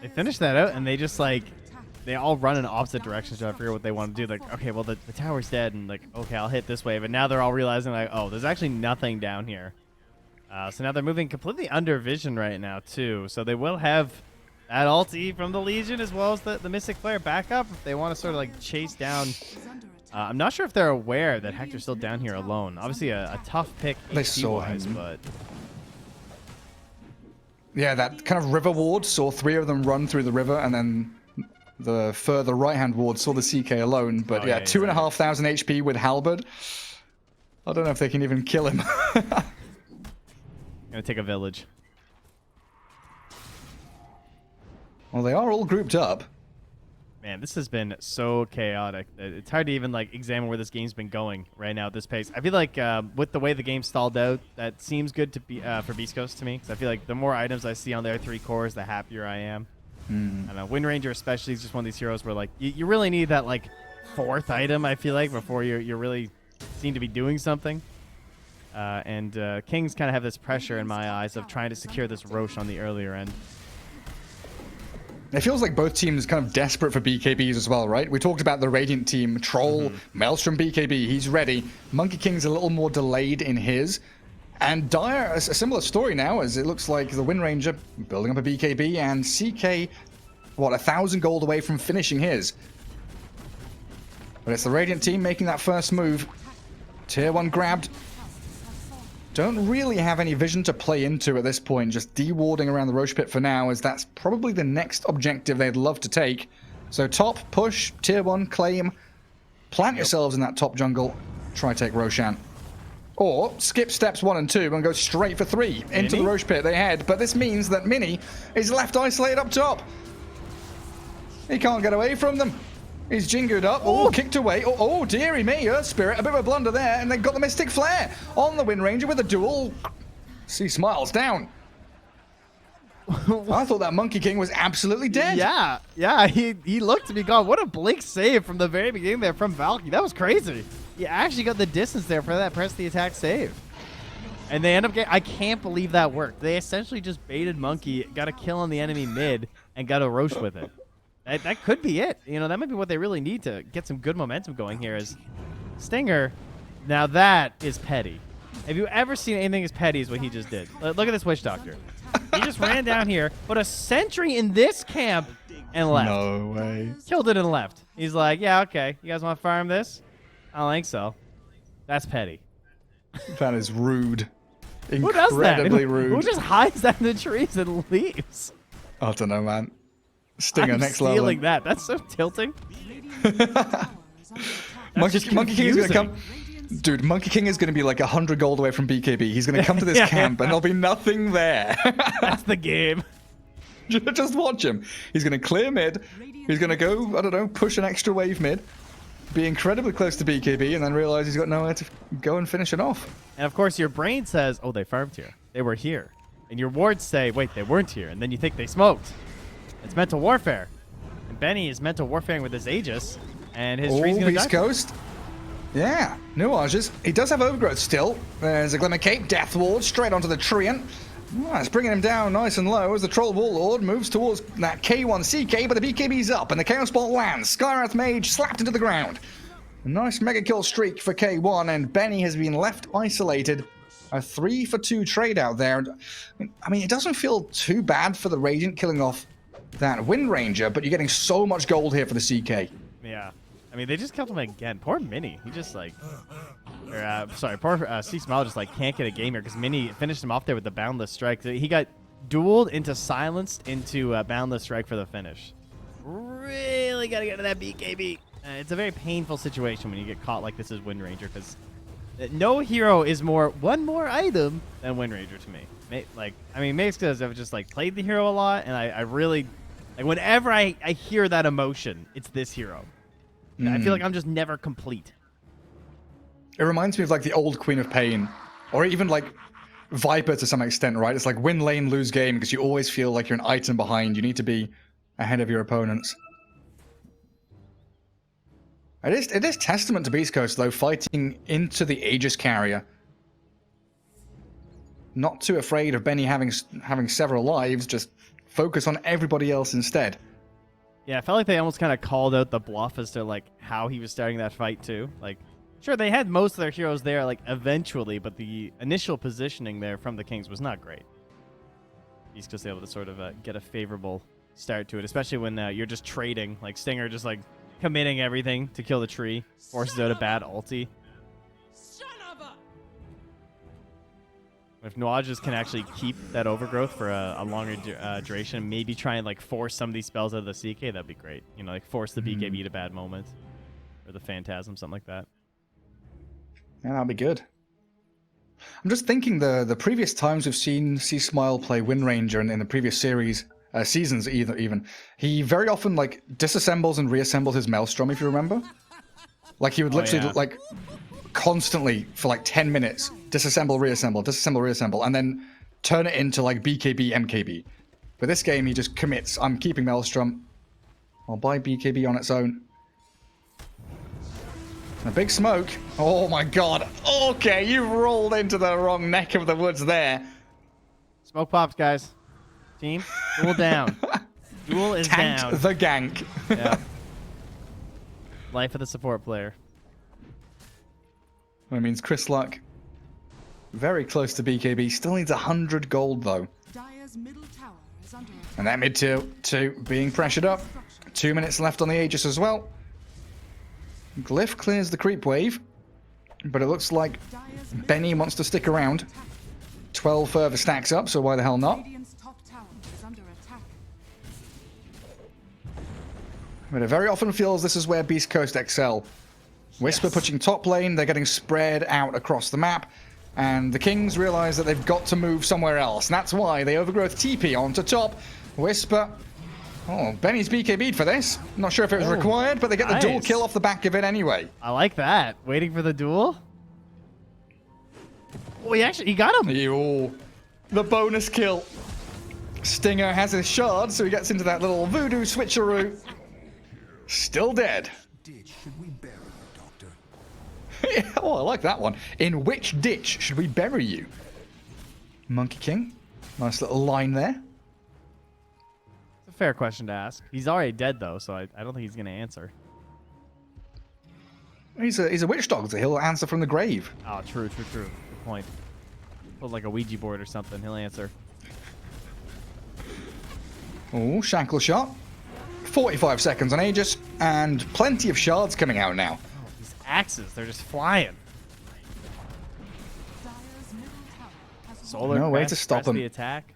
They finish that out, and they just, like, they all run in opposite directions. So I figure what they want to do. Like, okay, well the tower's dead, and like, okay, I'll hit this wave. And now they're all realizing like, oh, there's actually nothing down here. So now they're moving completely under vision right now too. So they will have that ulti from the Legion as well as the Mystic Flare backup if they want to sort of like chase down. I'm not sure if they're aware that Hector's still down here alone. Obviously a tough pick. They saw HP-wise, him. but Yeah, that kind of river ward saw 3 of them run through the river, and then the further right-hand ward saw the CK alone. But Oh, yeah, yeah, 2,500 HP with Halberd. I don't know if they can even kill him. gonna take a village. Well, they are all grouped up. Man, this has been so chaotic. It's hard to even like examine where this game's been going right now at this pace. I feel like with the way the game stalled out, that seems good to be for Beast Coast to me. Because I feel like the more items I see on their 3 cores, the happier I am. I don't know. Wind Ranger especially is just one of these heroes where like you really need that like 4th item. I feel like before you really seem to be doing something. And Kings kind of have this pressure in my eyes of trying to secure this Roshan on the earlier end. It feels like both teams kind of desperate for BKBs as well, right? We talked about the Radiant team. Troll, Maelstrom BKB, he's ready. Monkey King's a little more delayed in his. And Dire, a similar story now, as it looks like the Wind Ranger building up a BKB, and CK, what, 1,000 gold away from finishing his. But it's the Radiant team making that first move. Tier 1 grabbed. Don't really have any vision to play into at this point, just de-warding around the Roche Pit for now, as that's probably the next objective they'd love to take. So top, push, tier 1, claim, plant yourselves in that top jungle, try take Roshan. Or skip steps 1 and 2 and go straight for 3 into the Roche Pit they head, but this means that Mini is left isolated up top. He can't get away from them. He's jingoed up. Oh, kicked away. Oh, dearie me. Earth Spirit. A bit of a blunder there. And they've got the Mystic Flare on the Wind Ranger with a duel. See smiles down. I thought that Monkey King was absolutely dead. Yeah, he looked to be gone. What a blink save from the very beginning there from Valky. That was crazy. He actually got the distance there for that press the attack save. And they end up getting... I can't believe that worked. They essentially just baited Monkey, got a kill on the enemy mid, and got a Roche with it. That could be it. You know, that might be what they really need to get some good momentum going here is Stinger. Now that is petty. Have you ever seen anything as petty as what he just did? Look at this Witch Doctor. He just ran down here, put a sentry in this camp, and left. No way. Killed it and left. He's like, yeah, okay. You guys want to farm this? I don't think so. That's petty. That is rude. Who does that? Incredibly rude. Who just hides that in the trees and leaves? I don't know, man. Stinger I'm next stealing level. that. That's so tilting. Monkey King is going to come. Radiant's Dude, Monkey King is going to be like 100 gold away from BKB. He's going to come to this camp and there'll be nothing there. That's the game. Just watch him. He's going to clear mid. He's going to go, I don't know, push an extra wave mid. Be incredibly close to BKB and then realize he's got nowhere to go and finish it off. And of course, your brain says, oh, they farmed here. They were here. And your wards say, wait, they weren't here. And then you think they smoked. It's mental warfare. And Benny is mental warfaring with his Aegis. And his tree's going to Beast die. Coast. Yeah, Nuages. He does have overgrowth still. There's a Glimmer Cape, Death Ward, straight onto the Treant. It's bringing him down nice and low as the Troll Warlord moves towards that K1 CK, but the BKB's up and the Chaos Bolt lands. Skywrath Mage slapped into the ground. A nice mega kill streak for K1, and Benny has been left isolated. A 3-for-2 trade out there. I mean, it doesn't feel too bad for the Radiant killing off that Wind Ranger, but you're getting so much gold here for the CK. Yeah. I mean, they just killed him again. Poor Mini. He just like... poor C-Smile just like can't get a game here because Mini finished him off there with the Boundless Strike. He got dueled into silenced into Boundless Strike for the finish. Really got to get to that BKB. It's a very painful situation when you get caught like this as Wind Ranger because no hero is one more item than Wind Ranger to me. Maybe because I've just like played the hero a lot and I really... Like whenever I hear that emotion, it's this hero. I feel like I'm just never complete. It reminds me of like the old Queen of Pain, or even like Viper to some extent, right? It's like win lane, lose game, because you always feel like you're an item behind. You need to be ahead of your opponents. It is testament to Beast Coast, though, fighting into the Aegis carrier. Not too afraid of Benny having several lives, just focus on everybody else instead. Yeah, I felt like they almost kind of called out the bluff as to like how he was starting that fight too. Like, sure, they had most of their heroes there like eventually, but the initial positioning there from the Kings was not great. He's just able to sort of get a favorable start to it, especially when you're just trading. Like Stinger just like committing everything to kill the tree, forces out a bad ulti. If Nuages can actually keep that overgrowth for a longer duration, maybe try and like force some of these spells out of the CK, that'd be great. You know, like force the BKB to bad moments, or the Phantasm, something like that. Yeah, that'd be good. I'm just thinking the previous times we've seen C Smile play Wind Ranger in the previous series, seasons even, he very often like disassembles and reassembles his Maelstrom, if you remember. Like he would literally like constantly for like 10 minutes disassemble, reassemble, and then turn it into like BKB, MKB. But this game he just commits. I'm keeping Maelstrom. I'll buy BKB on its own. A big smoke. Oh my god. Okay, you rolled into the wrong neck of the woods there. Smoke pops, guys. Team, duel down. Duel is Tanked down. the gank. Yeah. Life of the support player. That means Chris Luck, very close to BKB. Still needs 100 gold though. Dire's middle tower is under attack. And that mid tier 2 being pressured up. 2 minutes left on the Aegis as well. Glyph clears the creep wave, but it looks like Dire's middle Benny wants to stick around. attack. 12 further stacks up, so why the hell not? Radiant's top tower is under attack. But it very often feels this is where Beast Coast excel. Whisper pushing top lane, they're getting spread out across the map, and the Kings realize that they've got to move somewhere else, and that's why they overgrowth TP onto top. Whisper. Oh, Benny's BKB'd for this. Not sure if it was required, but they get the dual nice. kill off the back of it anyway. I like that. Waiting for the duel. Oh, he got him. Yo, the bonus kill. Stinger has his shard, so he gets into that little voodoo switcheroo. Still dead. Ditch should we bury you, Doctor? Yeah, oh, I like that one. In which ditch should we bury you? Monkey King. Nice little line there. It's a fair question to ask. He's already dead, though, so I don't think he's going to answer. He's a witch dog, so he'll answer from the grave. Oh, true. Good point. Put like a Ouija board or something. He'll answer. Oh, shackle shot. 45 seconds on Aegis, and plenty of shards coming out now. Oh, these axes, they're just flying. Dire's middle tower has Solar No way crest, to stop press him. the attack.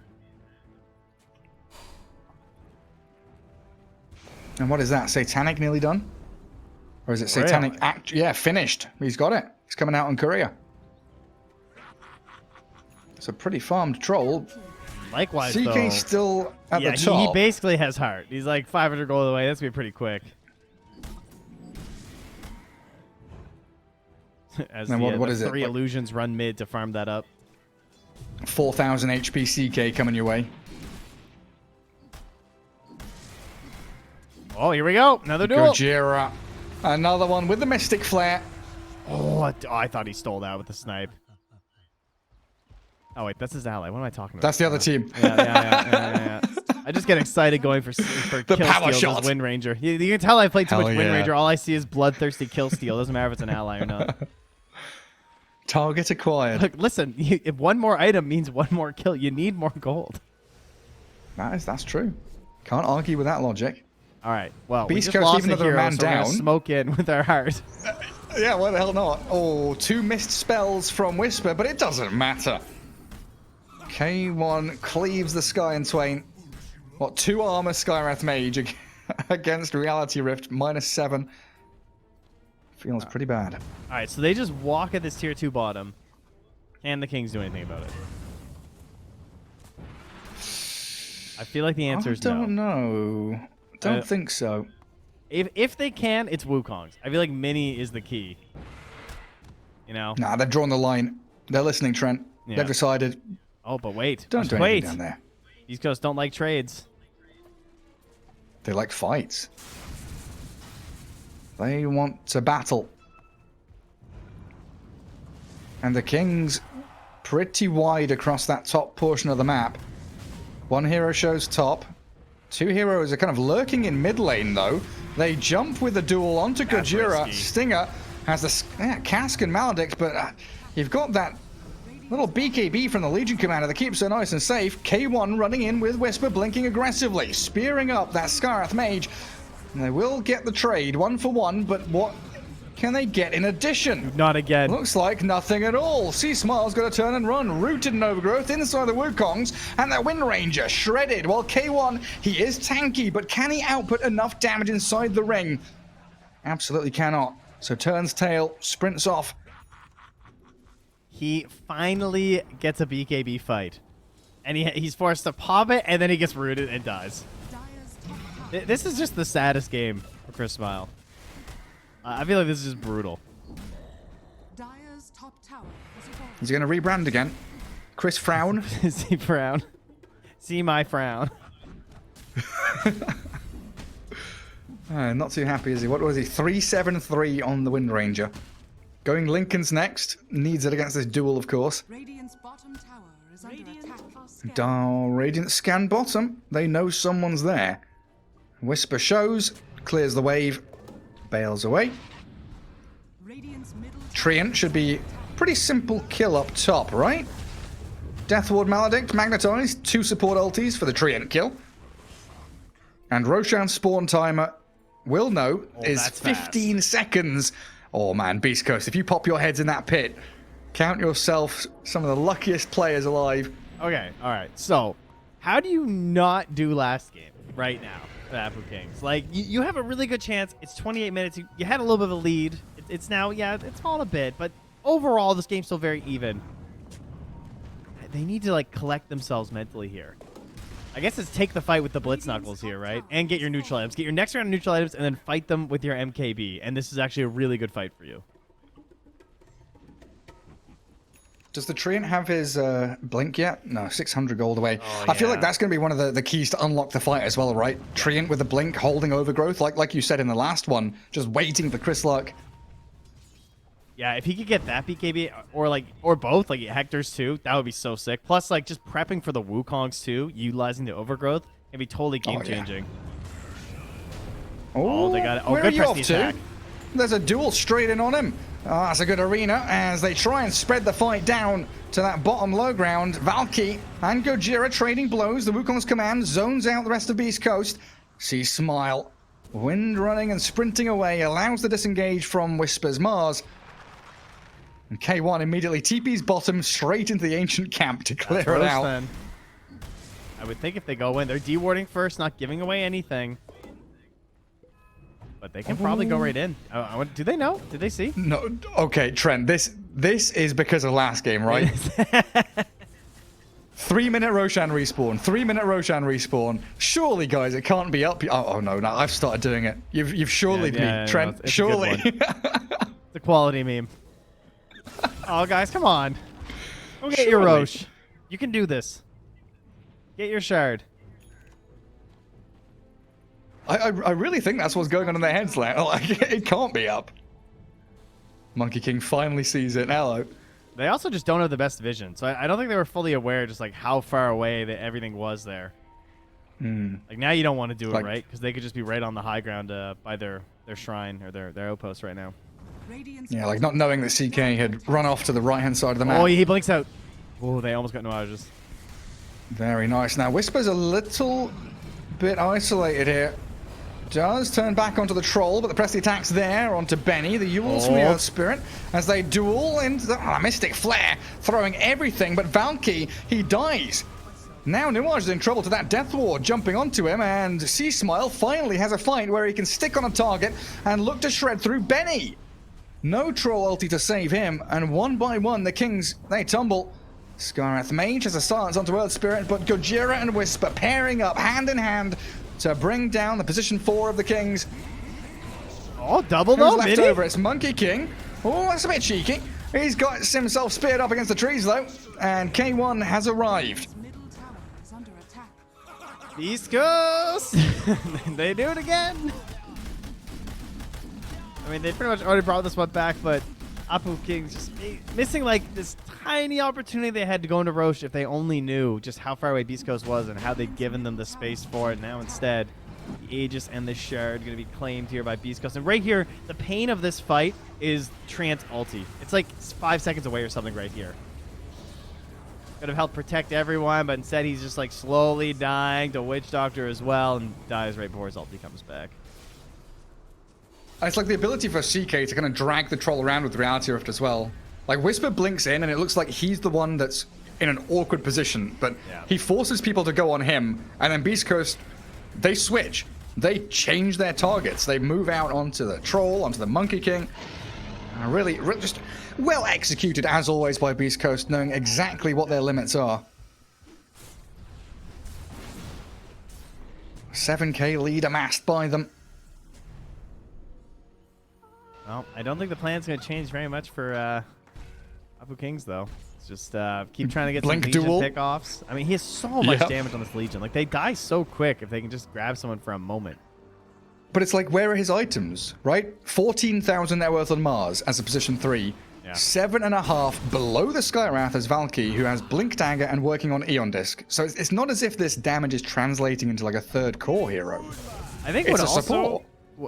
And what is that? Satanic nearly done? Or is it Satanic Act? Yeah, finished. He's got it. He's coming out on courier. It's a pretty farmed troll. Likewise, CK though. still at Yeah, the he top. basically has heart. He's like 500 gold away. That's gonna be pretty quick. As Then what the is it? three Like- illusions run mid to farm that up. 4,000 HP CK coming your way. Oh, here we go. Another duel. Gojira. Another one with the Mystic Flare. Oh, I thought he stole that with the snipe. Oh, wait, that's his ally. What am I talking about? That's the other team. Yeah. I just get excited going for The kill power steals shot. as Wind Ranger. You can tell I played too Hell much Wind yeah. Ranger. All I see is bloodthirsty kill steal. Doesn't matter if it's an ally or not. Target acquired. Look, listen. If one more item means one more kill, you need more gold. That's true. Can't argue with that logic. All right. Well, we Beast just Coast, lost even a though they're a hero, man so we're gonna down. smoke in with our heart. Yeah, why the hell not? Oh, 2 missed spells from Whisper, but it doesn't matter. K1 cleaves the sky in twain. What, 2 armor Skywrath Mage against Reality Rift, -7. Feels pretty bad. All right, so they just walk at this tier 2 bottom. Can the Kings do anything about it? I feel like the answer is I no. don't know. Don't think so. If they can, it's Wukong's. I feel like Mini is the key. You know? Nah, they've drawn the line. They're listening, Trent. Yeah. They've decided. Oh, but wait. Don't Just do wait. anything down there. These ghosts don't like trades. They like fights. They want to battle. And the Kings pretty wide across that top portion of the map. One hero shows top. Two heroes are kind of lurking in mid lane, though. They jump with the duel onto Gojira. risky. Stinger has the cask and Maledict, but you've got that little BKB from the Legion commander that keeps her nice and safe. K1 running in with Whisper blinking aggressively, spearing up that Scarth mage. And they will get the trade 1-for-1, but what can they get in addition? Not again. Looks like nothing at all. C-Smile's got to turn and run, rooted in overgrowth inside the Wukongs, and that Wind Ranger shredded. While K1, he is tanky, but can he output enough damage inside the ring? Absolutely cannot. So turns tail, sprints off. He finally gets a BKB fight. And he's forced to pop it, and then he gets rooted and dies. Dire's top tower. This is just the saddest game for Chris Smile. I feel like this is just brutal. Dire's top tower has fallen. He's going to rebrand again. Chris Frown. See frown. See my frown. Not too happy, is he? What was he? 3-7-3 on the Wind Ranger. Going Lincoln's next. Needs it against this duel, of course. Radiant's bottom tower is under attack. Radiant scan bottom. They know someone's there. Whisper shows. Clears the wave. Bails away. Radiant's middle Treant should be pretty simple kill up top, right? Death Ward Maledict, Magnetized, 2 support ultis for the Treant kill. And Roshan's spawn timer, will know, is that's 15 seconds. Oh man, Beast Coast, if you pop your heads in that pit, count yourself some of the luckiest players alive. Okay, all right. So, how do you not do last game right now, the Apple Kings? Like, you have a really good chance. It's 28 minutes. You had a little bit of a lead. It's now, yeah, it's fallen a bit, but overall, this game's still very even. They need to, like, collect themselves mentally here. I guess it's take the fight with the Blitz Knuckles here, right? And get your neutral items. Get your next round of neutral items, and then fight them with your MKB. And this is actually a really good fight for you. Does the Treant have his blink yet? No, 600 gold away. Oh, I feel like yeah. that's going to be one of the keys to unlock the fight as well, right? Treant with the blink, holding overgrowth, like you said in the last one, just waiting for Chris Luck. Yeah, if he could get that BKB or both, like Hector's too, that would be so sick. Plus, like just prepping for the Wukongs too, utilizing the overgrowth, can be totally game changing. Oh, they got it. Oh, where good are you press off the to? attack. There's a duel straight in on him. That's a good arena as they try and spread the fight down to that bottom low ground. Valky and Gojira trading blows. The Wukong's command zones out the rest of Beast Coast. See Smile. Wind running and sprinting away allows the disengage from Whisper's Mars. And K1 immediately TP's bottom straight into the ancient camp to clear it out. Then. I would think if they go in, they're dewarding first, not giving away anything. But they can probably go right in. Do they know? Did they see? No, okay, Trent. This is because of last game, right? 3-minute Roshan respawn. 3-minute Roshan respawn. Surely, guys, it can't be up. Oh no, I've started doing it. You've surely me, Trent. No, it's surely. a good one. It's a quality meme. Oh, guys, come on. Go get your Surely. Roche. You can do this. Get your shard. I really think that's what's going on in their heads, like it can't be up. Monkey King finally sees it. Hello. They also just don't have the best vision, so I don't think they were fully aware just like how far away that everything was there. Like now you don't want to do it, right? Because they could just be right on the high ground by their shrine or their outpost right now. Radiant's Yeah, like not knowing that CK had run off to the right-hand side of the map. Oh, he blinks out. Oh, they almost got no outages. Very nice. Now, Whisper's a little bit isolated here. Does turn back onto the troll, but the press the attack's there onto Benny. The Yules from the Earth Spirit as they duel into the Mystic Flare, throwing everything. But Valky, he dies. Now Nuage is in trouble to that Death Ward, jumping onto him, and C-Smile finally has a fight where he can stick on a target and look to shred through Benny. No troll ulti to save him, and one by one the Kings, they tumble. Scareth Mage has a silence onto Earth Spirit, but Gojira and Whisper pairing up hand in hand to bring down the position 4 of the Kings. Oh, double Who's though, left Mini? over? It's Monkey King. Oh, that's a bit cheeky. He's got himself speared up against the trees though, and K1 has arrived. middle tower is under attack. East Coast! They do it again! I mean, they pretty much already brought this one back, but Apu Kings just missing like this tiny opportunity they had to go into Roche if they only knew just how far away Beast Coast was and how they'd given them the space for it. Now instead, the Aegis and the Shard going to be claimed here by Beast Coast. And right here, the pain of this fight is Trant's ulti. It's like 5 seconds away or something right here. Could have helped protect everyone, but instead he's just like slowly dying to Witch Doctor as well and dies right before his ulti comes back. It's like the ability for CK to kind of drag the troll around with Reality Rift as well. Like Whisper blinks in and it looks like he's the one that's in an awkward position, but he forces people to go on him, and then Beast Coast, they switch. They change their targets. They move out onto the troll, onto the Monkey King. Really just well executed as always by Beast Coast, knowing exactly what their limits are. 7k lead amassed by them. Well, I don't think the plan's going to change very much for Apu Kings, though. It's just keep trying to get Blink some Legion duel. pickoffs. I mean, he has so much damage on this Legion. Like, they die so quick if they can just grab someone for a moment. But it's like, where are his items, right? 14,000 net worth on Mars as a position 3. Yeah. 7.5 below the Skywrath as Valky, who has Blink Dagger and working on Eon Disc. So it's not as if this damage is translating into like a third core hero. I think It's what a also support.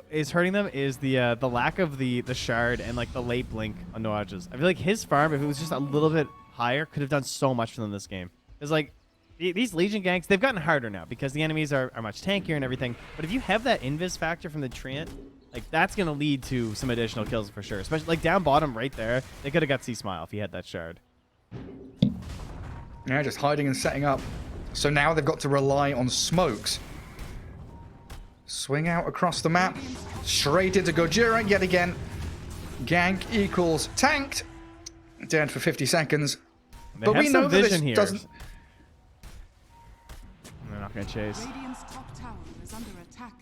is hurting them is the lack of the Shard and like the late blink on Noages. I feel like his farm, if it was just a little bit higher, could have done so much for them this game. Because like these Legion ganks, they've gotten harder now because the enemies are much tankier and everything. But if you have that invis factor from the Trent, like that's gonna lead to some additional kills for sure. Especially like down bottom right there, they could have got C-Smile if he had that Shard. Yeah, just hiding and setting up. So now they've got to rely on smokes. Swing out across the map. Straight into Gojira yet again. Gank equals tanked. Dead for 50 seconds. They But have we some know that this vision here. doesn't... They're not gonna chase. Radiant's top tower is under attack.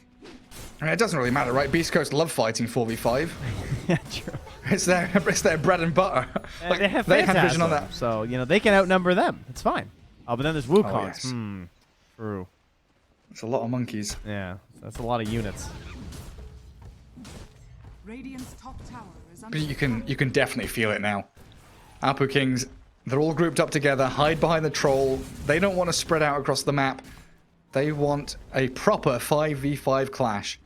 I mean, it doesn't really matter, right? Beast Coast love fighting 4v5. Yeah, true. It's their bread and butter. And Like, they have had vision Phantasm, on that. so you know they can outnumber them. It's fine. Oh, but then there's Wukongs. yes. True. It's a lot of monkeys. Yeah, that's a lot of units. Radiant's top tower is under But you can definitely feel it now. Apu Kings, they're all grouped up together, hide behind the troll. They don't want to spread out across the map. They want a proper 5v5 clash.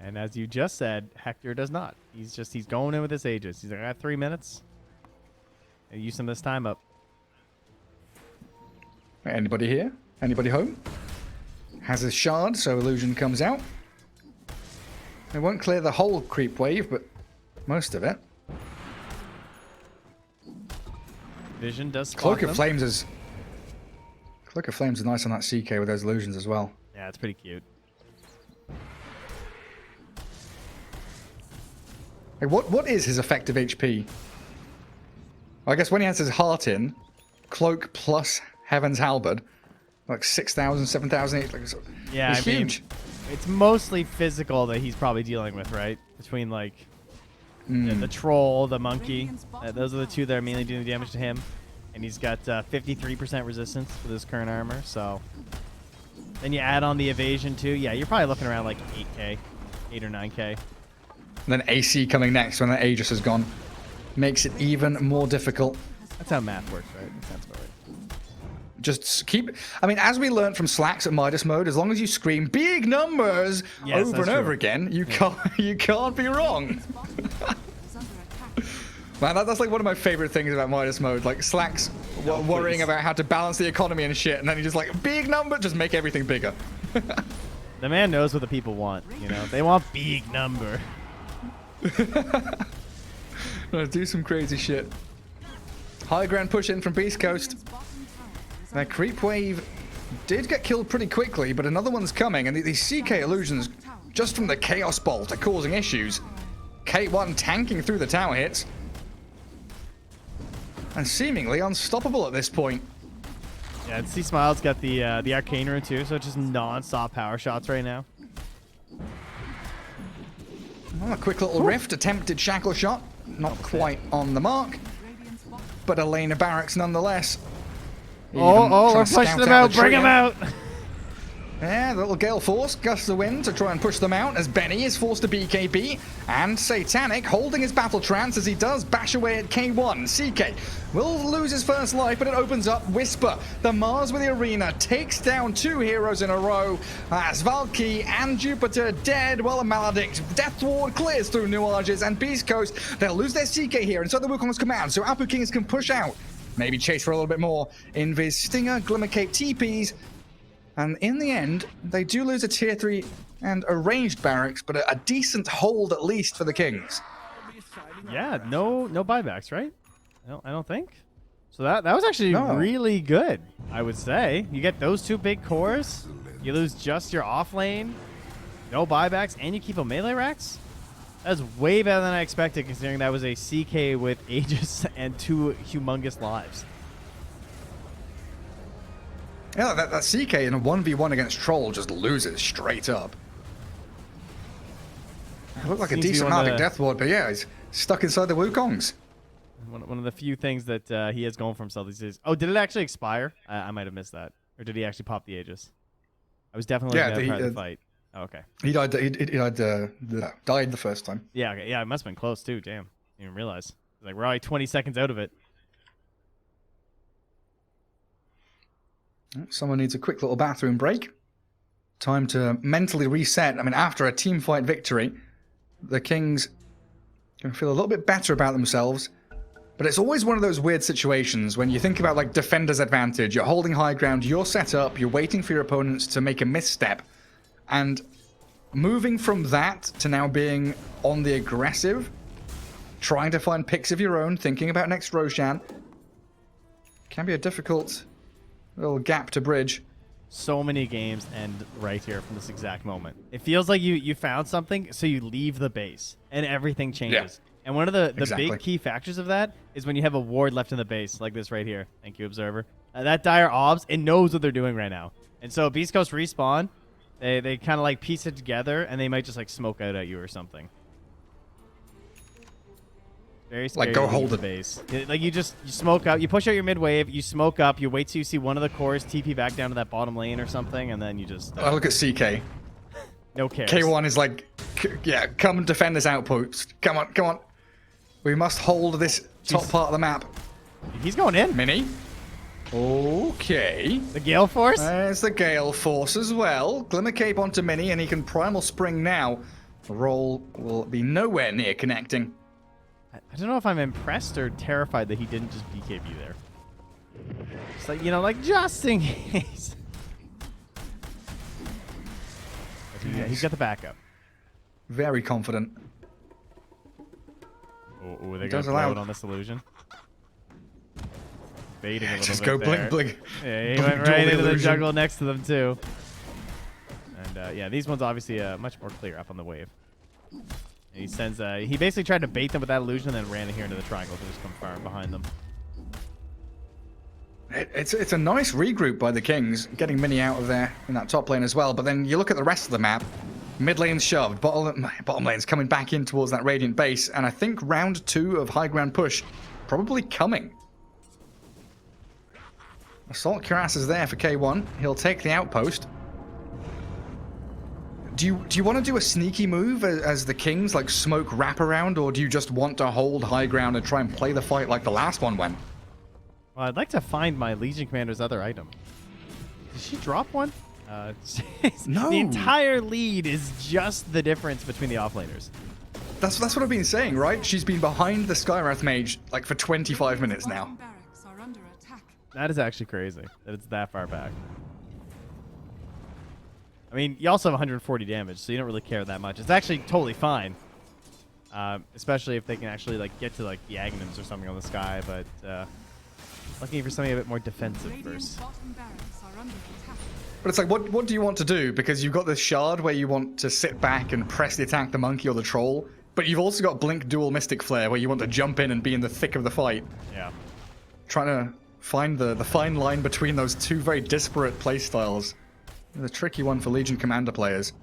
And as you just said, Hector does not. He's going in with his Aegis. He's like, I got 3 minutes. And use some of this time up. Anybody here? Anybody home? Has his shard, so illusion comes out. It won't clear the whole creep wave, but most of it. Vision does spot Cloak of them. Flames is nice on that CK with those illusions as well. Yeah, it's pretty cute. Like, what is his effective HP? I guess when he has his heart in, Cloak plus Heaven's Halberd, like 6,000, 7,000. Like, Yeah, it's I mean, huge. it's mostly physical that he's probably dealing with, right? Between like the troll, the monkey. Those are the two that are mainly doing damage to him. And he's got 53% resistance with his current armor. So then you add on the evasion too. Yeah, you're probably looking around like 8k, 8 or 9k. And then AC coming next when the Aegis has gone. Makes it even more difficult. That's how math works, right? That sounds about right. Just keep... I mean, as we learned from Slacks at Midas mode, as long as you scream big numbers Yes, over that's and over true. again, you can't be wrong. is under attack. Man, that's like one of my favorite things about Midas mode. Like Slacks worrying please. about how to balance the economy and shit, and then he just like, big number, just make everything bigger. The man knows what the people want, you know? They want big number. Do some crazy shit. High ground push in from Beast Coast. Radiant's bottom tower is Now, Creep Wave did get killed pretty quickly, but another one's coming, and these CK illusions, just from the Chaos Bolt, are causing issues. K1 tanking through the tower hits. And seemingly unstoppable at this point. Yeah, and C-Smile's got the Arcane Rune too, so it's just non-stop power shots right now. Well, a quick little rift, attempted shackle shot. Not quite on the mark, Radiant's bottom but Elena Barracks nonetheless. Even Oh, trying we're to pushing scout him out out. the Bring him trio. out. Yeah, the little gale force gusts the wind to try and push them out as Benny is forced to BKB, and Satanic holding his battle trance as he does bash away at K1. CK will lose his first life, but it opens up Whisper. The Mars with the arena takes down 2 heroes in a row as Valky and Jupiter dead, while a Maledict Death Ward clears through Nuages and Beast Coast. They'll lose their CK here inside the Wukong's command, so APU Kings can push out, maybe chase for a little bit more. Invis Stinger, Glimmercape TPs. And in the end, they do lose a tier 3 and a ranged barracks, but a decent hold at least for the Kings. Yeah, no buybacks, right? I don't think. So that was actually really good, I would say. You get those 2 big cores, you lose just your off lane, no buybacks, and you keep a melee racks. That's way better than I expected, considering that was a CK with Aegis and 2 humongous lives. Yeah, that CK in a 1v1 against Troll just loses straight up. It looked like a decent Maledict Death Ward, but yeah, he's stuck inside the Wukongs. One of the few things that he has going for himself these days. Oh, did it actually expire? I might have missed that. Or did he actually pop the Aegis? I was definitely part of the fight. Oh, okay. He died. He died the first time. Yeah. Okay. Yeah. It must have been close too. Damn. Didn't even realize. Like we're already 20 seconds out of it. Someone needs a quick little bathroom break. Time to mentally reset. I mean, after a team fight victory, the Kings can feel a little bit better about themselves. But it's always one of those weird situations when you think about like defender's advantage. You're holding high ground, you're set up, you're waiting for your opponents to make a misstep. And moving from that to now being on the aggressive, trying to find picks of your own, thinking about next Roshan, can be a difficult little gap to bridge. So many games end right here from this exact moment. It feels like you found something, so you leave the base, and everything changes. Yeah. And one of the big key factors of that is when you have a ward left in the base, like this right here. Thank you, Observer. That Dire Obs, it knows what they're doing right now. And so Beast Coast respawn, they kind of like piece it together, and they might just like smoke out at you or something. Very scary. Like, go hold the base. Like, you smoke out. You push out your mid wave. You smoke up. You wait till you see one of the cores TP back down to that bottom lane or something, and then you just... I look at CK. No cares. K1 is like, yeah, come and defend this outpost. Come on, come on. We must hold this top part of the map. He's going in. Mini. Okay. The Gale Force? There's the Gale Force as well. Glimmercape onto Mini, and he can Primal Spring now. The roll will be nowhere near connecting. I don't know if I'm impressed or terrified that he didn't just BKB there. It's like, you know, like just in case. He's got the backup. Very confident. Oh, they're going to blow it on this illusion. Baiting a little just bit go there. blink, blink. Yeah, he went right into the jungle next to them too. And yeah, these ones obviously much more clear up on the wave. He sends. He basically tried to bait them with that illusion, and then ran here into the triangle to just come far behind them. It's a nice regroup by the Kings, getting Mini out of there in that top lane as well. But then you look at the rest of the map. Mid lane's shoved, bottom lane's coming back in towards that Radiant base, and I think round 2 of high ground push probably coming. Assault Cuirass is there for K1. He'll take the outpost. Do you want to do a sneaky move as the Kings, like smoke wraparound, or do you just want to hold high ground and try and play the fight like the last one went? Well, I'd like to find my Legion Commander's other item. Did she drop one? No. The entire lead is just the difference between the offlaners. That's what I've been saying, right? She's been behind the Skywrath Mage like for 25 minutes now. Barracks are under attack. That is actually crazy that it's that far back. I mean, you also have 140 damage, so you don't really care that much. It's actually totally fine, especially if they can actually like get to like the Agnums or something on the sky. But looking for something a bit more defensive first. Bottom barracks are under attack. But it's like, what do you want to do? Because you've got this shard where you want to sit back and press the attack the monkey or the troll, but you've also got Blink Dual Mystic Flare where you want to jump in and be in the thick of the fight. Yeah. Trying to find the fine line between those two very disparate playstyles. The tricky one for Legion Commander players.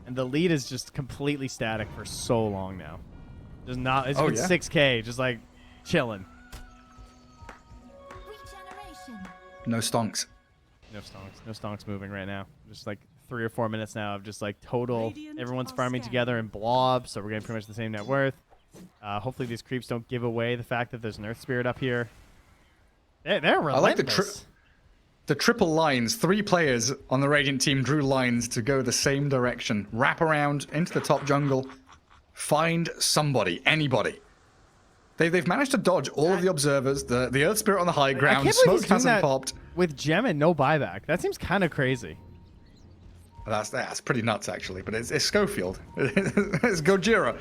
And the lead is just completely static for so long now. Just not. It's Oh, been yeah? 6K, just like chilling. Regeneration. No stonks. No stonks moving right now. Just like 3 or 4 minutes now of just like total. Everyone's farming together in blobs, so we're getting pretty much the same net worth. Hopefully these creeps don't give away the fact that there's an Earth Spirit up here. They're relentless. I like the triple lines. 3 players on the Radiant team drew lines to go the same direction. Wrap around into the top jungle. Find somebody, anybody. They've managed to dodge all of the observers, the Earth Spirit on the high ground, smoke hasn't popped. With gem and no buyback. That seems kind of crazy. That's pretty nuts, actually. But it's Schofield. It's Gojira.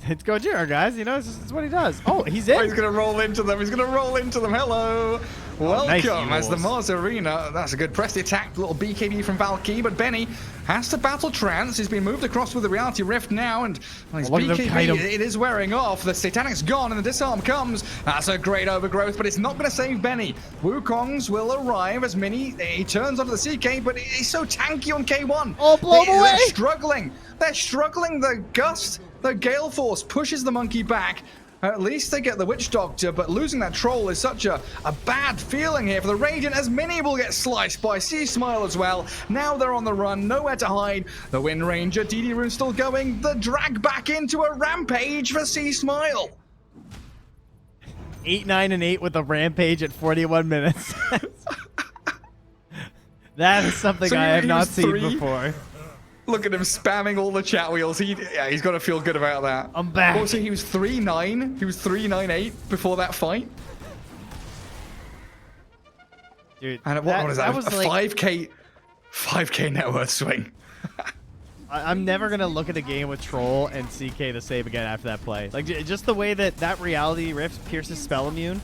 It's Gojira, guys. You know, it's what he does. Oh, he's in. Oh, he's going to roll into them. He's going to roll into them. Hello. Welcome nice as the Mars Arena. That's a good press. The attack, little BKB from Valky, but Benny has to battle Trance. He's been moved across with the Reality Rift now, and his BKB, it is wearing off. The Satanic's gone, and the disarm comes. That's a great overgrowth, but it's not going to save Benny. Wukongs will arrive as Mini, he turns onto the CK, but he's so tanky on K1. Oh, blow him away. They're struggling. They're struggling. The Gust, the Gale Force pushes the Monkey back. At least they get the Witch Doctor, but losing that Troll is such a bad feeling here for the Radiant, as Mini will get sliced by Sea Smile as well. Now they're on the run, nowhere to hide. The Wind Ranger, DD Rune still going. The drag back into a Rampage for Sea Smile. 8, 9, and 8 with a Rampage at 41 minutes. That is something I have not seen before. Look at him spamming all the chat wheels. He's got to feel good about that. I'm back. Also, he was 3-9. He was 3-9-8 before that fight. Dude, and what was that? Was a like 5K net worth swing. I'm never going to look at a game with Troll and CK the save again after that play. Like, just the way that Reality Rift pierces Spell Immune.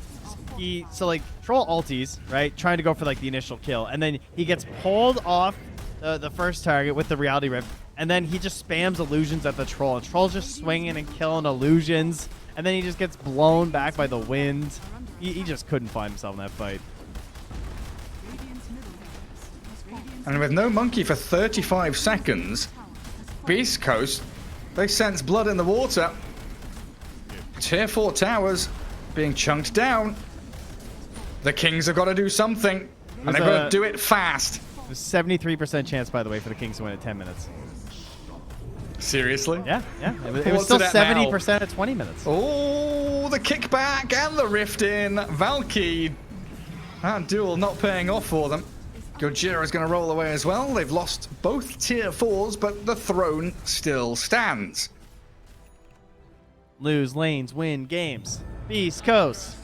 So, like, Troll ulties, right? Trying to go for, like, the initial kill. And then he gets pulled off the first target with the Reality Rift, and then he just spams illusions at the Troll, and Troll's just swinging and killing illusions, and then he just gets blown back by the wind. He just couldn't find himself in that fight. And with no Monkey for 35 seconds, Beast Coast, they sense blood in the water. Tier 4 towers being chunked down. The Kings have got to do something, and they've got to do it fast. There's 73% chance, by the way, for the Kings to win at 10 minutes. Seriously? Yeah. It was still 70% at 20 minutes. Oh, the kickback and the rift in. Valky. That duel not paying off for them. Gojira is going to roll away as well. They've lost both tier 4s, but the throne still stands. Lose lanes, win games. Beast Coast.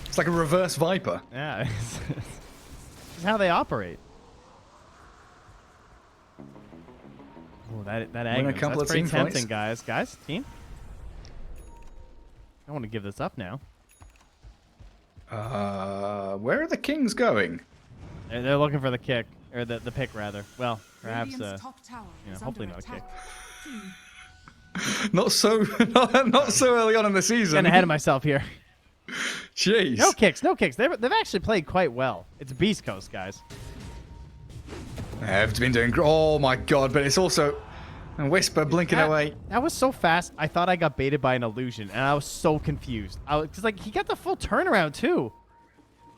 It's like a reverse Viper. Yeah. It's how they operate. Oh, that angle. That's pretty tempting, guys. Guys, team? I want to give this up now. Where are the Kings going? They're looking for the kick. Or the pick, rather. Well, perhaps, hopefully not a kick. not so early on in the season. Getting ahead of myself here. Jeez. No kicks. They've actually played quite well. It's Beast Coast, guys. They've been doing. Oh my god! But it's also a Whisper blinking away. That was so fast. I thought I got baited by an illusion, and I was so confused. Because like he got the full turnaround too.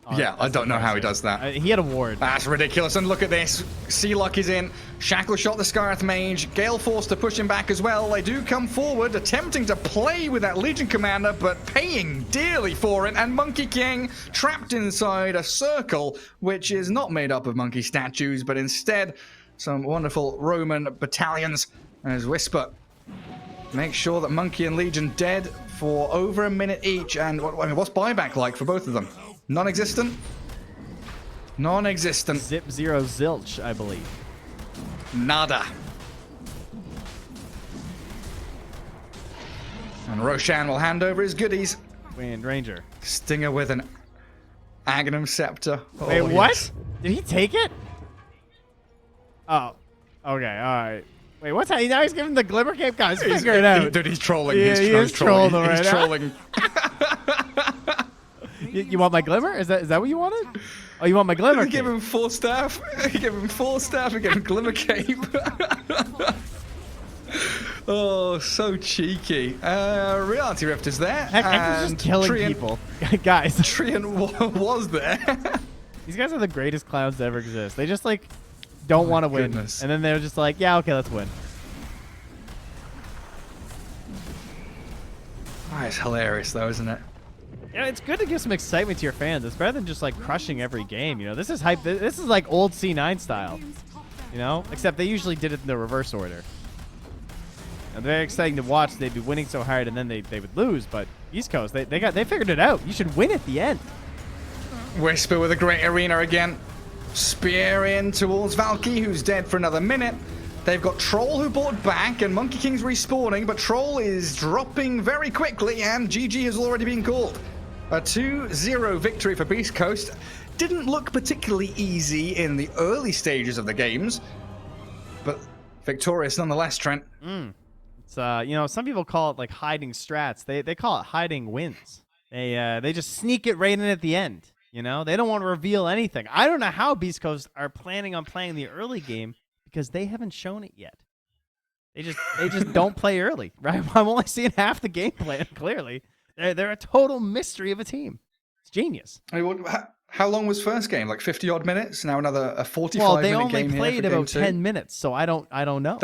Oh, yeah, I don't know how he does that. He had a ward. That's ridiculous. And look at this. Sealuck is in. Shackle shot the Scarth Mage. Gale Force to push him back as well. They do come forward, attempting to play with that Legion Commander, but paying dearly for it. And Monkey King trapped inside a circle, which is not made up of monkey statues, but instead some wonderful Roman battalions. As Whisper makes sure that Monkey and Legion dead for over a minute each. And what's buyback like for both of them? Non-existent? Non-existent. Zip 0 zilch, I believe. Nada. And Roshan will hand over his goodies. Wind Ranger. Stinger with an Aghanim Scepter. Wait, what? Did he take it? Oh. Okay, alright. Wait, what's that? Now he's giving the Glimmer Cape? Guys, figure it out. Dude, he's trolling. Yeah, he's trolling. Right He's trolling. You want my Glimmer? Is that what you wanted? Oh, you want my Glimmer Cape? Give him 4 staff. Give him 4 staff and give him Glimmer Cape. Oh, so cheeky. Reality Rift is there. Hector's just killing Trian- people. Guys, Trian was there. these guys are the greatest clowns to ever exist. They just, like, don't want to win. goodness. And then they're just like, yeah, okay, let's win. Oh, it's hilarious, though, isn't it? Yeah, it's good to give some excitement to your fans. It's better than just, like, crushing every game. You know, this is hype. This is, like, old C9 style. You know? Except they usually did it in the reverse order. And very exciting to watch. They'd be winning so hard, and then they would lose. But East Coast, they figured it out. You should win at the end. Whisper with a great arena again. Spear in towards Valky, who's dead for another minute. They've got Troll who bought back, and Monkey King's respawning, but Troll is dropping very quickly, and GG has already been called. A 2-0 victory for Beast Coast. Didn't look particularly easy in the early stages of the games, but victorious nonetheless, Trent. It's you know, some people call it like hiding strats. They call it hiding wins. They just sneak it right in at the end. You know, they don't want to reveal anything. I don't know how Beast Coast are planning on playing the early game because they haven't shown it yet. They just don't play early, right? I'm only seeing half the game plan. Clearly, they're a total mystery of a team. It's genius. I mean, how long was first game? Like 50 odd minutes. Now another 45 Well, they minute only game played here for about game 10 minutes, so I don't know.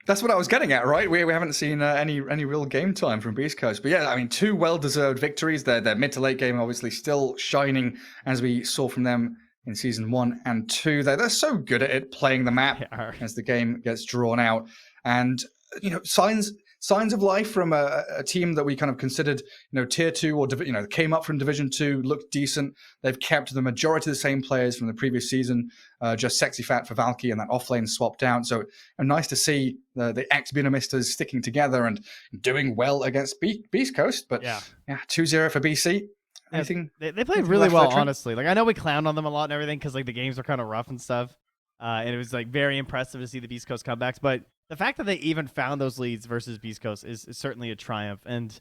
That's what I was getting at, right? We haven't seen any real game time from Beast Coast. But yeah, I mean, 2 well-deserved victories. Their mid to late game obviously still shining, as we saw from them in Season 1 and 2. They're so good at it, playing the map as the game gets drawn out. And, you know, signs of life from a team that we kind of considered, you know, tier 2 or, you know, came up from Division 2, looked decent. They've kept the majority of the same players from the previous season, just Sexy Fat for Valky and that offlane swapped out. So nice to see the ex-Beanamistas sticking together and doing well against Beast Coast. But yeah 2-0 for BC. Anything? They played really well, honestly. Like, I know we clowned on them a lot and everything because, like, the games were kind of rough and stuff. And it was, like, very impressive to see the Beast Coast comebacks. But the fact that they even found those leads versus Beast Coast is certainly a triumph. And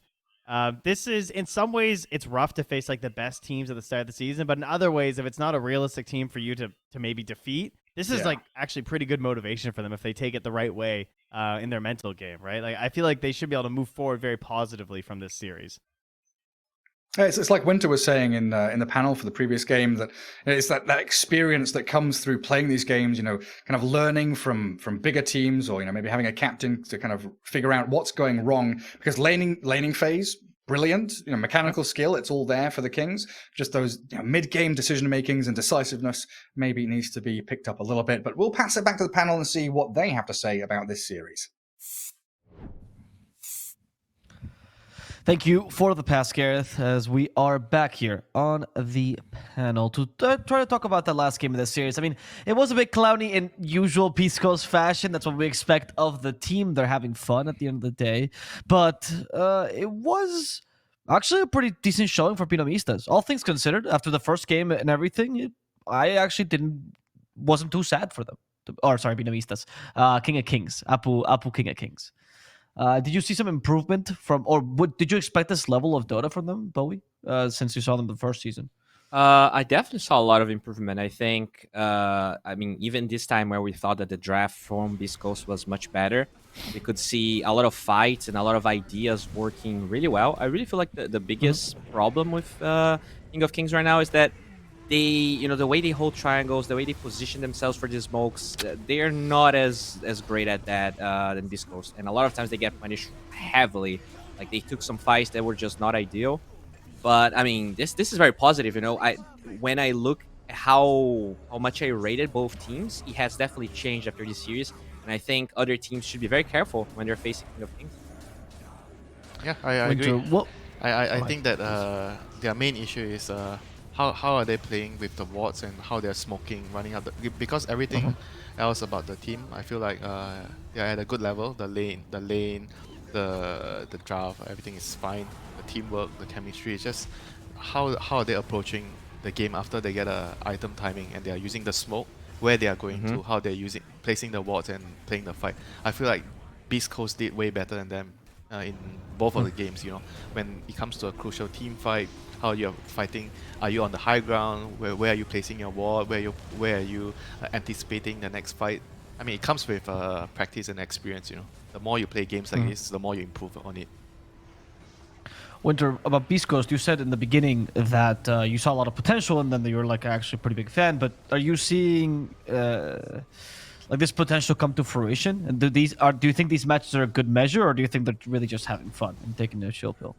this is, in some ways, it's rough to face, like, the best teams at the start of the season. But in other ways, if it's not a realistic team for you to maybe defeat, this is, like, actually pretty good motivation for them if they take it the right way in their mental game, right? Like, I feel like they should be able to move forward very positively from this series. It's like Winter was saying in the panel for the previous game, that it's that experience that comes through playing these games, you know, kind of learning from bigger teams, or, you know, maybe having a captain to kind of figure out what's going wrong, because laning phase, brilliant, you know, mechanical skill, it's all there for the Kings. Just those, you know, mid-game decision makings and decisiveness maybe needs to be picked up a little bit. But we'll pass it back to the panel and see what they have to say about this series. Thank you for the pass, Gareth, as we are back here on the panel to try to talk about the last game of the series. I mean, it was a bit clowny in usual Beast Coast fashion. That's what we expect of the team. They're having fun at the end of the day. But it was actually a pretty decent showing for Beanamistas. All things considered, after the first game and everything, I actually wasn't too sad for them. Beanamistas. King of Kings. Apu King of Kings. Did you see some improvement did you expect this level of Dota from them, Bowie, since you saw them the first season? I definitely saw a lot of improvement. I think, I mean, even this time where we thought that the draft from Beast Coast was much better, we could see a lot of fights and a lot of ideas working really well. I really feel like the biggest problem with King of Kings right now is that they, you know, the way they hold triangles, the way they position themselves for the smokes, they're not as great at that than Beast Coast. And a lot of times they get punished heavily. Like, they took some fights that were just not ideal. But I mean, this is very positive. You know, when I look at how much I rated both teams, it has definitely changed after this series. And I think other teams should be very careful when they're facing King of Kings. Yeah, I agree. I think that their main issue is how are they playing with the wards and how they're smoking, running out because everything else about the team, I feel like they're at a good level. The lane, the draft, everything is fine. The teamwork, the chemistry, it's just how are they approaching the game after they get a item timing and they are using the smoke, where they are going to, how they're placing the wards and playing the fight. I feel like Beast Coast did way better than them in both of the games. You know, when it comes to a crucial team fight, how you're fighting, are you on the high ground, where are you placing your ward, where are you anticipating the next fight. I mean, it comes with practice and experience. The more you play games like this, the more you improve on it. Winter, about Beast Coast, you said in the beginning that you saw a lot of potential, and then you were like actually a pretty big fan. But are you seeing like this potential come to fruition? And do you think these matches are a good measure, or do you think they're really just having fun and taking their chill pill?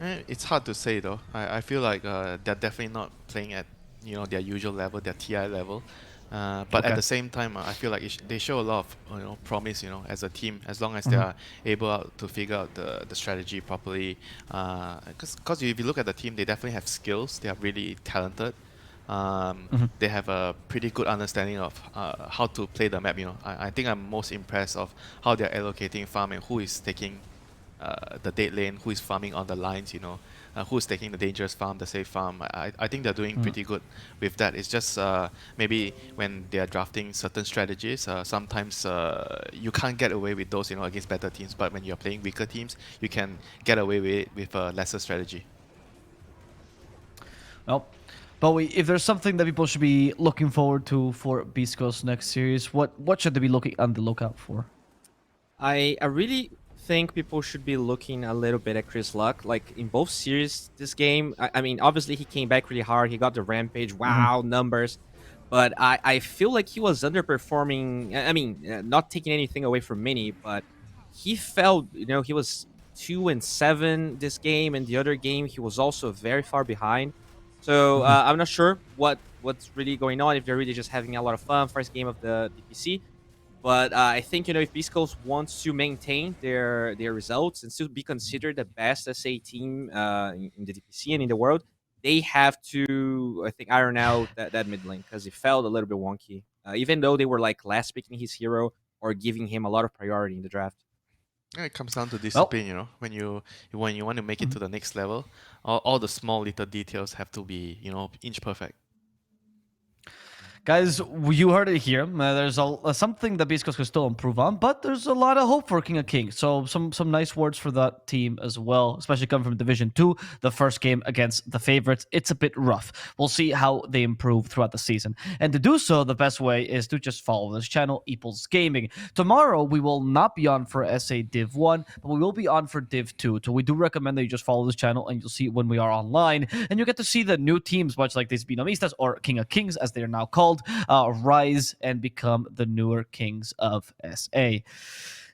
It's hard to say though. I feel like they're definitely not playing at their usual level, their TI level. But at the same time, I feel like they show a lot of promise. As a team, as long as they are able to figure out the strategy properly. Because if you look at the team, they definitely have skills. They are really talented. They have a pretty good understanding of how to play the map. I think I'm most impressed of how they're allocating farm and who is taking the dead lane, who is farming on the lines, who's taking the dangerous farm, the safe farm. I think they're doing pretty good with that. It's just maybe when they are drafting certain strategies, sometimes you can't get away with those, against better teams. But when you're playing weaker teams, you can get away with it with a lesser strategy. Well, Bowie, if there's something that people should be looking forward to for Beast Coast next series, what should they be looking on the lookout for? I really think people should be looking a little bit at Chris Luck. Like in both series, this game, I mean, obviously he came back really hard. He got the rampage, wow, numbers. But I feel like he was underperforming. I mean, not taking anything away from Mini, but he felt, he was 2-7 this game, and the other game he was also very far behind. So I'm not sure what's really going on, if they're really just having a lot of fun. First game of the DPC. But I think, if Beast Coast wants to maintain their results and still be considered the best SA team in the DPC and in the world, they have to, I think, iron out that mid lane, because it felt a little bit wonky. Even though they were like last picking his hero or giving him a lot of priority in the draft. Yeah, it comes down to discipline, When you want to make it to the next level, all the small little details have to be, inch perfect. Guys, you heard it here. There's something that Beast Coast can still improve on, but there's a lot of hope for King of Kings. So some nice words for that team as well, especially coming from Division 2. The first game against the favorites, it's a bit rough. We'll see how they improve throughout the season. And to do so, the best way is to just follow this channel, Epulze Gaming. Tomorrow, we will not be on for SA Div 1, but we will be on for Div 2. So we do recommend that you just follow this channel, and you'll see when we are online. And you get to see the new teams, much like these Vietnamistas, or King of Kings, as they are now called, rise and become the newer kings of SA.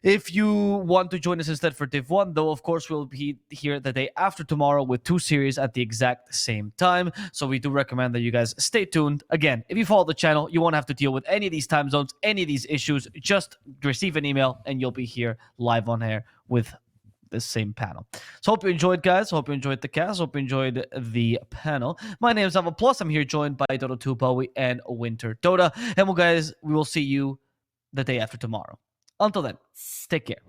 If you want to join us instead for Div 1, though, of course, we'll be here the day after tomorrow with 2 series at the exact same time. So we do recommend that you guys stay tuned. Again, if you follow the channel, you won't have to deal with any of these time zones, any of these issues. Just receive an email and you'll be here live on air with the same panel. So hope you enjoyed, guys. Hope you enjoyed the cast. Hope you enjoyed the panel. My name is Epulze. I'm here joined by Dota2 Bowie and Winter Dota. And well, guys, we will see you the day after tomorrow. Until then, take care.